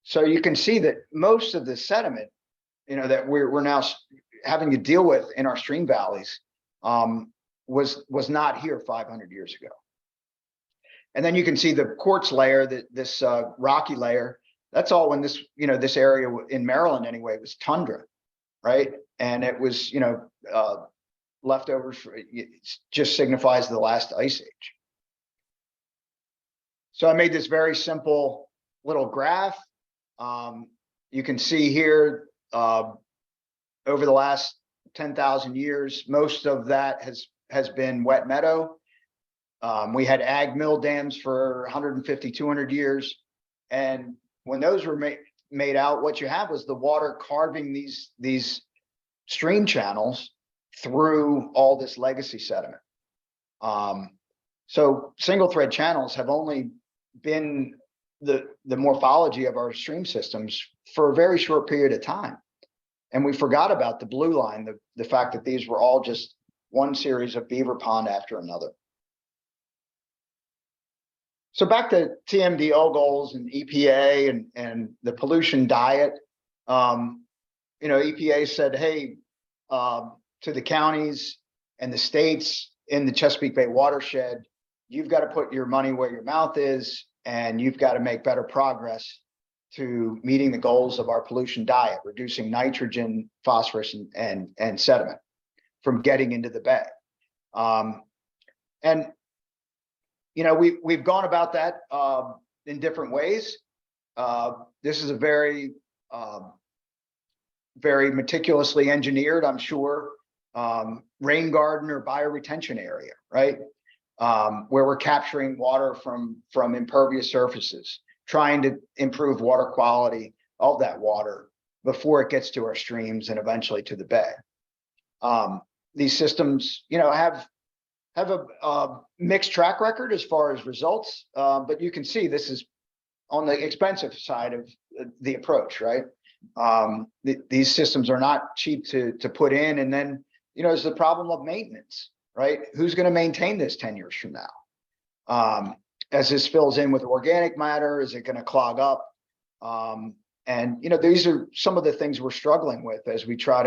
Speaker 2: So you can see that most of the sediment, that we're now having to deal with in our stream valleys was not here 500 years ago. And then you can see the quartz layer, this rocky layer, that's all when this, this area in Maryland anyway was tundra, right? And it was, leftovers, it just signifies the last ice age. So I made this very simple little graph. You can see here, over the last 10,000 years, most of that has been wet meadow. We had ag mill dams for 150, 200 years. And when those were made out, what you have was the water carving these stream channels through all this legacy sediment. So single thread channels have only been the morphology of our stream systems for a very short period of time. And we forgot about the blue line, the fact that these were all just one series of beaver pond after another. So back to TMDL goals and EPA and the pollution diet. EPA said, hey, to the counties and the states in the Chesapeake Bay watershed, you've got to put your money where your mouth is, and you've got to make better progress to meeting the goals of our pollution diet, reducing nitrogen, phosphorus, and sediment from getting into the bay. We've gone about that in different ways. This is a very meticulously engineered, I'm sure, rain garden or bioretention area, right? Where we're capturing water from impervious surfaces, trying to improve water quality of that water before it gets to our streams and eventually to the bay. These systems, you know, have a mixed track record as far as results, but you can see this is on the expensive side of the approach, right? These systems are not cheap to put in, and then, you know, there's the problem of maintenance, right? Who's going to maintain this 10 years from now? As this fills in with organic matter, is it going to clog up? And, you know, these are some of the things we're struggling with as we try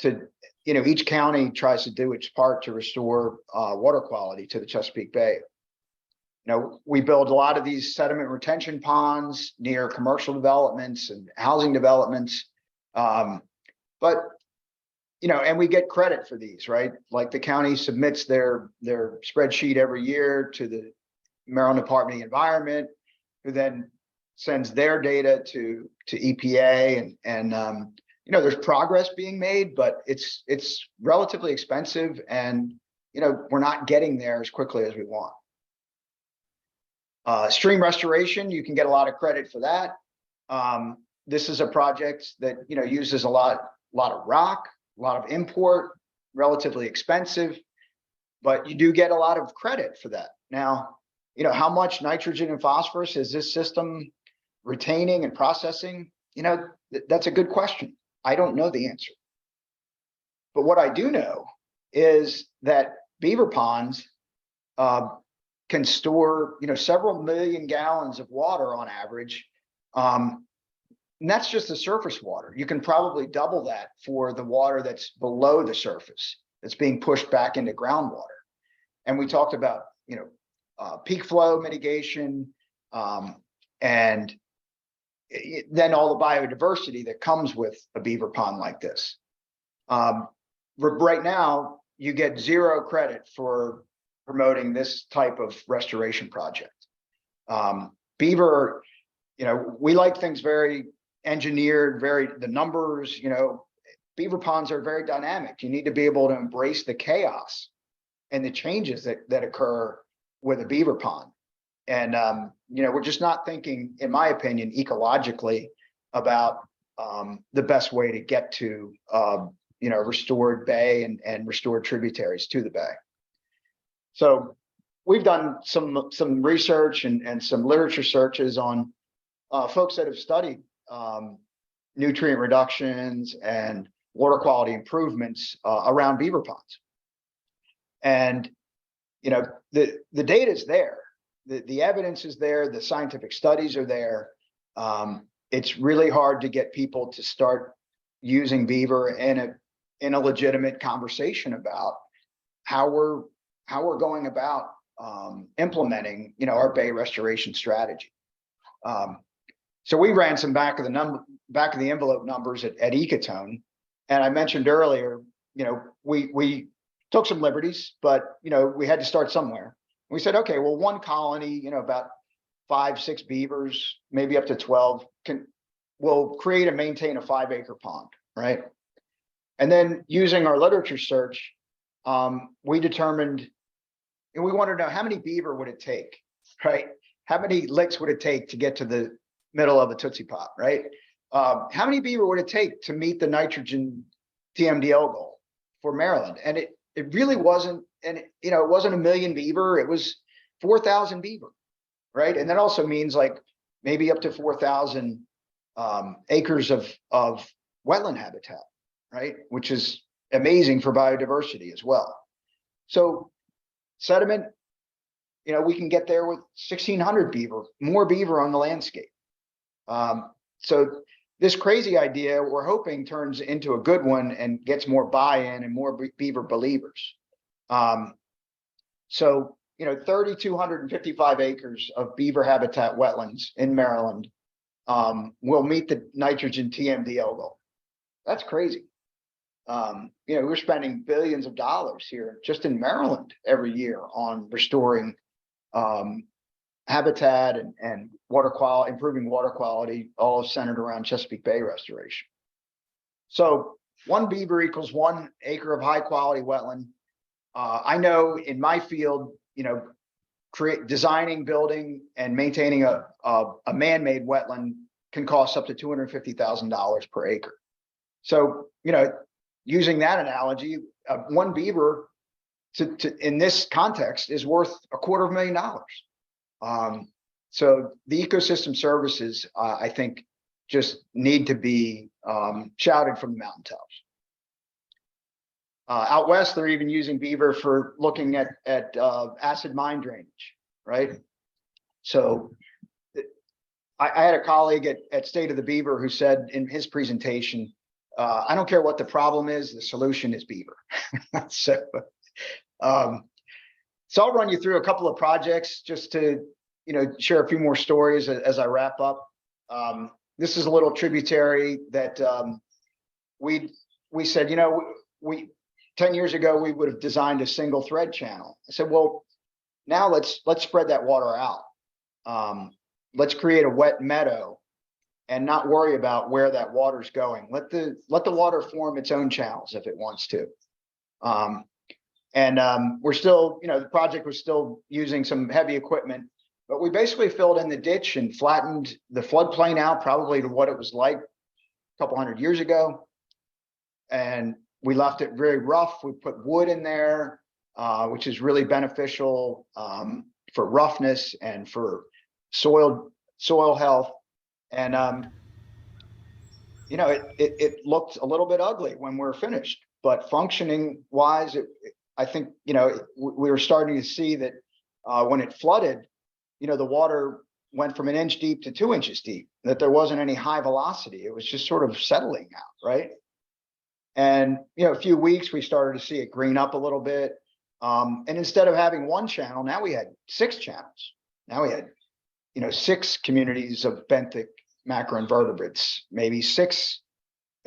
Speaker 2: to, you know, each county tries to do its part to restore water quality to the Chesapeake Bay. You know, we build a lot of these sediment retention ponds near commercial developments and housing developments. But, you know, and we get credit for these, right? Like the county submits their spreadsheet every year to the Maryland Department of the Environment, who then sends their data to EPA, and you know, there's progress being made, but it's relatively expensive, and you know, we're not getting there as quickly as we want. Stream restoration, you can get a lot of credit for that. This is a project that, you know, uses a lot of rock, a lot of import, relatively expensive, but you do get a lot of credit for that. Now, you know, how much nitrogen and phosphorus is this system retaining and processing? You know, that's a good question. I don't know the answer. But what I do know is that beaver ponds can store, you know, several million gallons of water on average. And that's just the surface water. You can probably double that for the water that's below the surface, that's being pushed back into groundwater. And we talked about, you know, peak flow mitigation, and then all the biodiversity that comes with a beaver pond like this. Right now, you get zero credit for promoting this type of restoration project. Beaver, you know, we like things very engineered, the numbers, you know, beaver ponds are very dynamic. You need to be able to embrace the chaos and the changes that occur with a beaver pond. And, you know, we're just not thinking, in my opinion, ecologically about the best way to get to, you know, restored bay and restored tributaries to the bay. So we've done some research and some literature searches on folks that have studied nutrient reductions and water quality improvements around beaver ponds. And, you know, the data is there. The evidence is there. The scientific studies are there. It's really hard to get people to start using beaver in a legitimate conversation about how we're going about implementing, you know, our bay restoration strategy. So we ran some back of the envelope numbers at Ecotone, and I mentioned earlier, you know, we took some liberties, but you know, we had to start somewhere. We said, okay, well, one colony, you know, about 5-6 beavers, maybe up to 12, will create and maintain a 5-acre pond, right? And then using our literature search, we determined, and we wanted to know how many beaver would it take, right? How many licks would it take to get to the middle of a Tootsie Pop, right? How many beaver would it take to meet the nitrogen TMDL goal for Maryland? And it really wasn't, and you know, it wasn't 1 million beaver, it was 4,000 beaver, right? And that also means like maybe up to 4,000 acres of wetland habitat, right? Which is amazing for biodiversity as well. So sediment, you know, we can get there with 1,600 beaver, more beaver on the landscape. So this crazy idea, we're hoping turns into a good one and gets more buy-in and more beaver believers. So, you know, 3,255 acres of beaver habitat wetlands in Maryland will meet the nitrogen TMDL goal. That's crazy. You know, we're spending billions of dollars here just in Maryland every year on restoring habitat and water quality, improving water quality, all centered around Chesapeake Bay restoration. So 1 beaver equals 1 acre of high quality wetland. I know in my field, you know, designing, building, and maintaining a man-made wetland can cost up to $250,000 per acre. So, you know, using that analogy, one beaver in this context is worth $250,000. So the ecosystem services, I think, just need to be shouted from the mountaintops. Out west, they're even using beaver for looking at acid mine drainage, right? So I had a colleague at State of the Beaver who said in his presentation, I don't care what the problem is, the solution is beaver. So I'll run you through a couple of projects just to, you know, share a few more stories as I wrap up. This is a little tributary that we said, you know, 10 years ago, we would have designed a single thread channel. I said, well, now let's spread that water out. Let's create a wet meadow and not worry about where that water's going. Let the water form its own channels if it wants to. We're still, you know, the project was still using some heavy equipment, but we basically filled in the ditch and flattened the floodplain out probably to what it was like a couple hundred years ago. And we left it very rough. We put wood in there, which is really beneficial for roughness and for soil health. And you know, it looked a little bit ugly when we're finished, but functioning wise, I think, you know, we were starting to see that when it flooded, you know, the water went from 1 inch deep to 2 inches deep, that there wasn't any high velocity. It was just sort of settling out, right? And, you know, a few weeks, we started to see it green up a little bit. And instead of having one channel, now we had 6 channels. Now we had, you know, 6 communities of benthic macroinvertebrates, maybe 6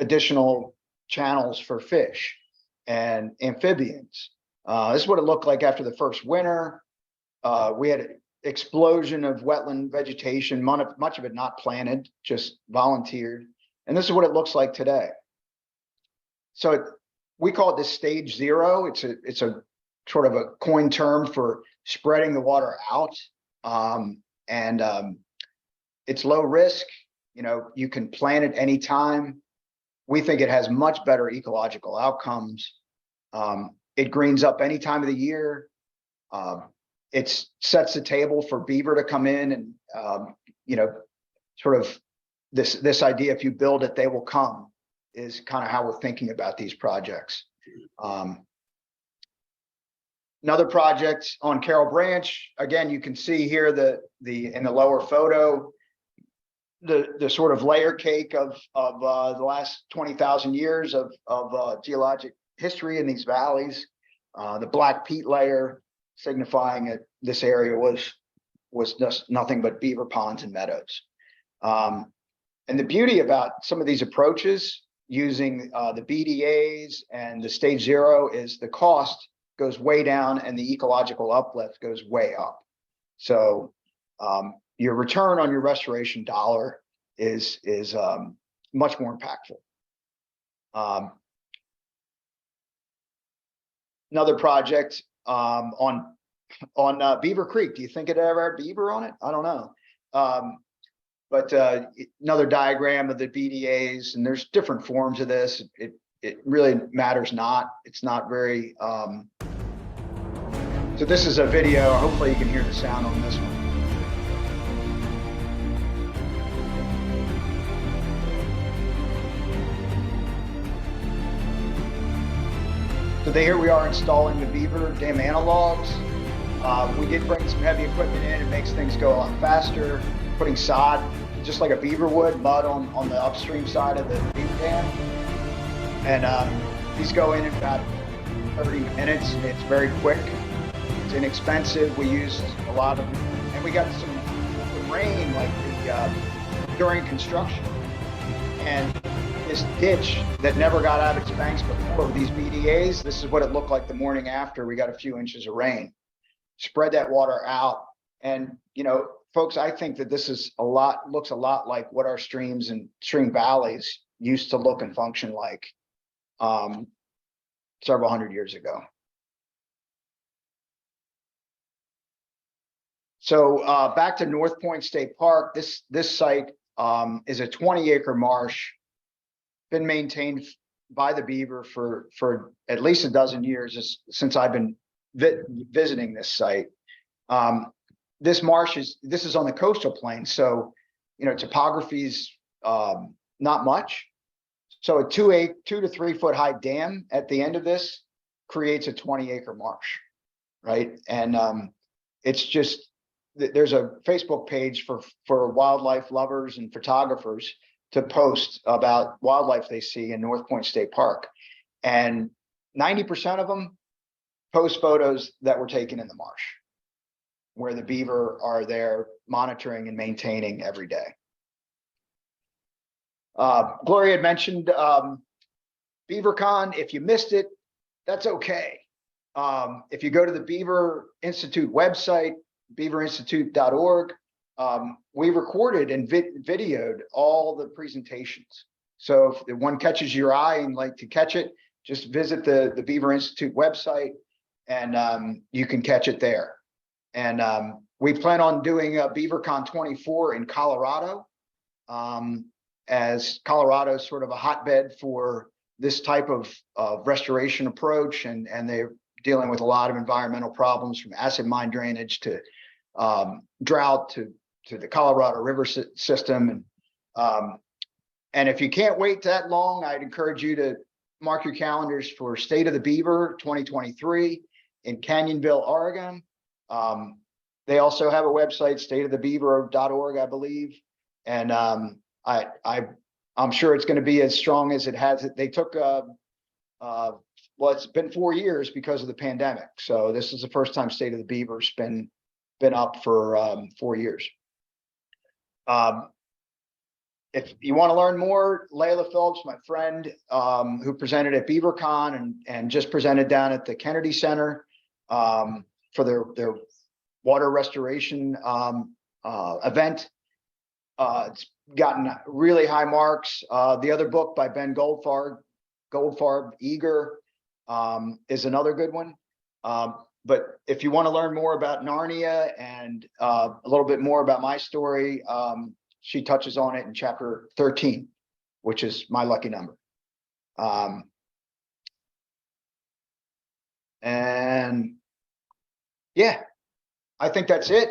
Speaker 2: additional channels for fish and amphibians. This is what it looked like after the first winter. We had an explosion of wetland vegetation, much of it not planted, just volunteered. And this is what it looks like today. So we call it the stage 0. It's a sort of a coined term for spreading the water out. It's low risk. You know, you can plant it anytime. We think it has much better ecological outcomes. It greens up any time of the year. It sets the table for beaver to come in and, you know, sort of this idea, if you build it, they will come, is kind of how we're thinking about these projects. Another project on Carroll Branch, again, you can see here in the lower photo, the sort of layer cake of the last 20,000 years of geologic history in these valleys. The black peat layer signifying that this area was just nothing but beaver ponds and meadows. And the beauty about some of these approaches using the BDAs and the stage 0 is the cost goes way down and the ecological uplift goes way up. So your return on your restoration dollar is much more impactful. Another project on Beaver Creek. Do you think it ever had beaver on it? I don't know. But another diagram of the BDAs, and there's different forms of this. It really matters not. It's not very. So this is a video. Hopefully you can hear the sound on this one. So here we are installing the beaver dam analogs. We did bring some heavy equipment in. It makes things go a lot faster. Putting sod, just like a beaver would, mud on the upstream side of the beaver dam. And these go in about 30 minutes. It's very quick. It's inexpensive. We used a lot of, and we got some rain like during construction. And this ditch that never got out of its banks before with these BDAs, this is what it looked like the morning after we got a few inches of rain. Spread that water out. And, you know, folks, I think that this is looks a lot like what our streams and stream valleys used to look and function like several hundred years ago. So back to North Point State Park, this site is a 20-acre marsh, been maintained by the Beaver for at least a dozen years since I've been visiting this site. This marsh this is on the coastal plain, so topography's not much. So a 2 to 3 foot high dam at the end of this creates a 20-acre marsh, right? And it's just, there's a Facebook page for wildlife lovers and photographers to post about wildlife they see in North Point State Park. And 90% of them post photos that were taken in the marsh, where the beaver are there monitoring and maintaining every day. Gloria had mentioned BeaverCon. If you missed it, that's okay. If you go to the Beaver Institute website, beaverinstitute.org, we recorded and videoed all the presentations. So if one catches your eye and like to catch it, just visit the Beaver Institute website and you can catch it there. And we plan on doing a BeaverCon 24 in Colorado, as Colorado is sort of a hotbed for this type of restoration approach, and they're dealing with a lot of environmental problems, from acid mine drainage to drought to the Colorado River system. And if you can't wait that long, I'd encourage you to mark your calendars for State of the Beaver 2023 in Canyonville, Oregon. They also have a website, stateofthebeaver.org, I believe. And I'm sure it's going to be as strong as it has. They took well, it's been 4 years because of the pandemic. So this is the first time State of the Beaver's been up for 4 years. If you want to learn more, Layla Phillips, my friend, who presented at BeaverCon and just presented down at the Kennedy Center for their water restoration event. It's gotten really high marks. The other book by Ben Goldfarb, Eager, is another good one. But if you want to learn more about Narnia and a little bit more about my story, she touches on it in chapter 13, which is my lucky number. And yeah, I think that's it.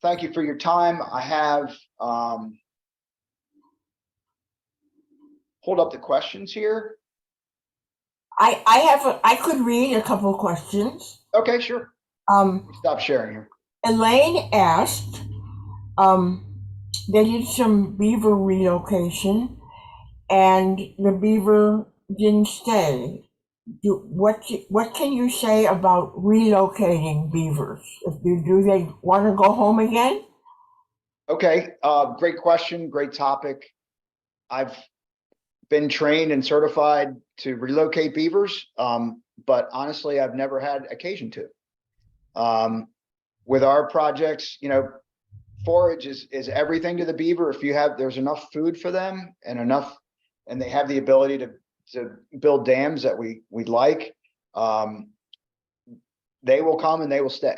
Speaker 2: Thank you for your time. I have hold up the questions here.
Speaker 3: I could read a couple of questions.
Speaker 2: Okay, sure. Stop sharing here.
Speaker 3: Elaine asked, they did some beaver relocation and the beaver didn't stay. What can you say about relocating beavers? Do they want to go home again?
Speaker 2: Okay, great question, great topic. I've been trained and certified to relocate beavers, but honestly, I've never had occasion to. With our projects, forage is everything to the beaver. If there's enough food for them and they have the ability to build dams that we'd like, they will come and they will stay.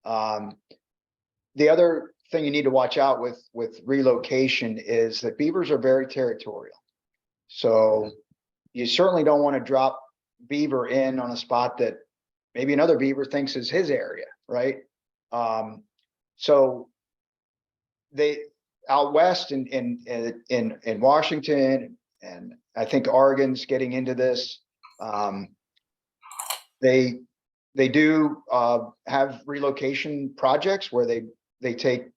Speaker 2: The other thing you need to watch out with relocation is that beavers are very territorial. So you certainly don't want to drop beaver in on a spot that maybe another beaver thinks is his area, right? So they out west in Washington, and I think Oregon's getting into this. They do have relocation projects where they take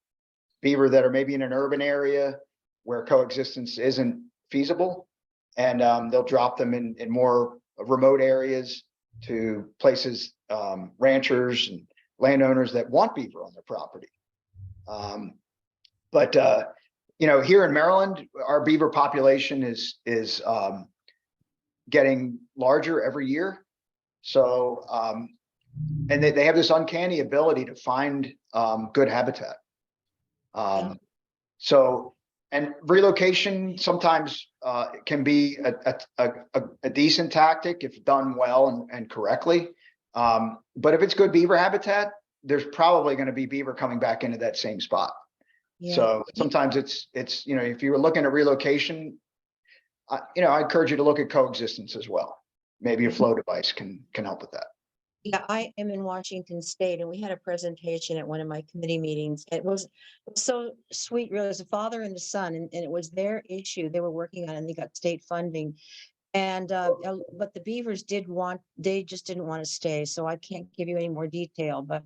Speaker 2: beaver that are maybe in an urban area where coexistence isn't feasible, and they'll drop them in more remote areas to places, ranchers and landowners that want beaver on their property. But here in Maryland, our beaver population is getting larger every year. So, and they have this uncanny ability to find good habitat. So, and relocation sometimes can be a decent tactic if done well and correctly. But if it's good beaver habitat, there's probably going to be beaver coming back into that same spot.
Speaker 6: Yeah.
Speaker 2: So sometimes it's, if you were looking at relocation, I encourage you to look at coexistence as well. Maybe a flow device can help with that.
Speaker 6: Yeah, I am in Washington State, and we had a presentation at one of my committee meetings. It was so sweet, really. It was a father and a son, and it was their issue they were working on, and they got state funding. And but the Beavers they just didn't want to stay. So I can't give you any more detail, but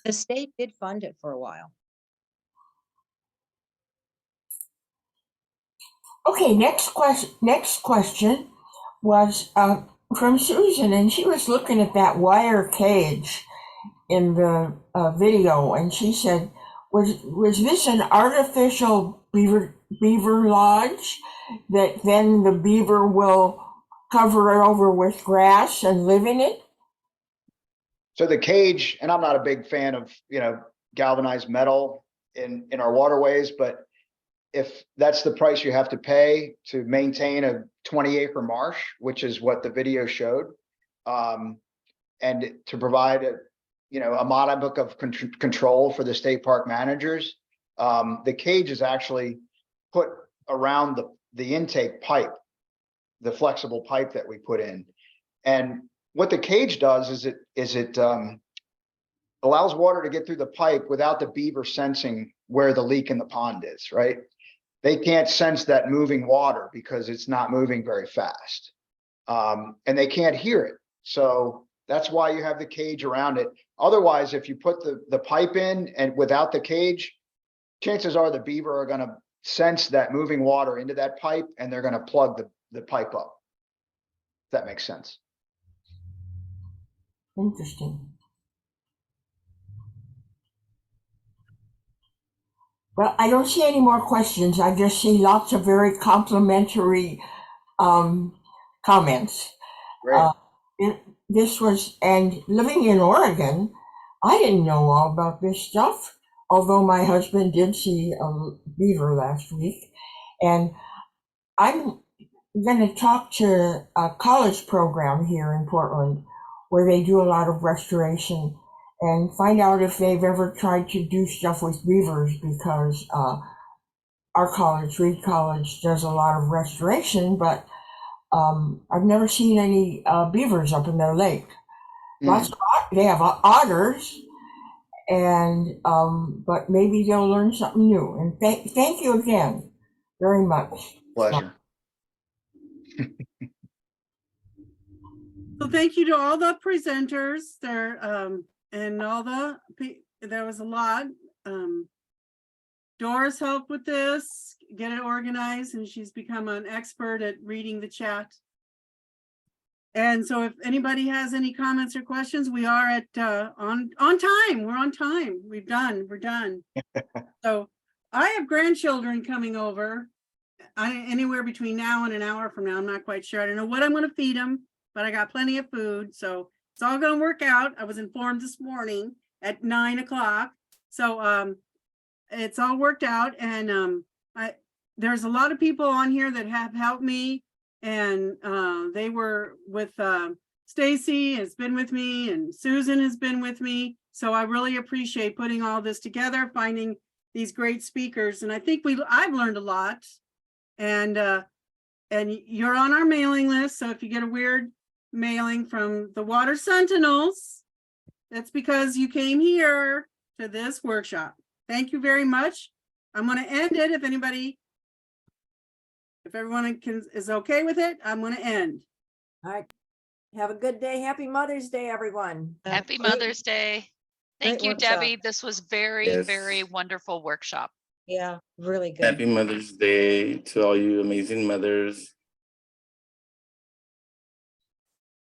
Speaker 6: the state did fund it for a while.
Speaker 3: Okay, next question was from Susan, and she was looking at that wire cage in the video, and she said, "Was this an artificial beaver lodge that then the beaver will cover it over with grass and live in it?"
Speaker 2: So the cage, and I'm not a big fan of, galvanized metal in our waterways, but if that's the price you have to pay to maintain a 20-acre marsh, which is what the video showed, and to provide a modicum of control for the state park managers, the cage is actually put around the intake pipe, the flexible pipe that we put in. And what the cage does is it allows water to get through the pipe without the beaver sensing where the leak in the pond is, right? They can't sense that moving water because it's not moving very fast. And they can't hear it. So that's why you have the cage around it. Otherwise, if you put the pipe in and without the cage, chances are the beaver are going to sense that moving water into that pipe, and they're going to plug the pipe up. If that makes sense.
Speaker 3: Interesting. Well, I don't see any more questions. I just see lots of very complimentary comments.
Speaker 2: Great.
Speaker 3: This was, and living in Oregon, I didn't know all about this stuff, although my husband did see a beaver last week. And I'm going to talk to a college program here in Portland where they do a lot of restoration and find out if they've ever tried to do stuff with beavers, because our college, Reed College, does a lot of restoration, but I've never seen any beavers up in their lake. Lots of, they have otters, and but maybe they'll learn something new. And thank you again very much.
Speaker 2: Pleasure.
Speaker 4: So thank you to all the presenters there, and all there was a lot. Doris helped with this, get it organized, and she's become an expert at reading the chat. And so if anybody has any comments or questions, we are at on time. We're on time. We're done. So I have grandchildren coming over anywhere between now and an hour from now. I'm not quite sure. I don't know what I'm going to feed them, but I got plenty of food. So it's all going to work out. I was informed this morning at 9 o'clock. So it's all worked out. And there's a lot of people on here that have helped me. And they were with Stacy has been with me, and Susan has been with me. So I really appreciate putting all this together, finding these great speakers. And I think I've learned a lot. And you're on our mailing list. So if you get a weird mailing from the Water Sentinels, that's because you came here to this workshop. Thank you very much. I'm going to end it. If everyone is okay with it, I'm going to end.
Speaker 1: All right. Have a good day. Happy Mother's Day, everyone.
Speaker 7: Happy Mother's Day. Thank you,
Speaker 6: workshop.
Speaker 7: Debbie. This was very,
Speaker 5: Yes.
Speaker 7: very wonderful workshop.
Speaker 6: Yeah, really good.
Speaker 5: Happy Mother's Day to all you amazing mothers.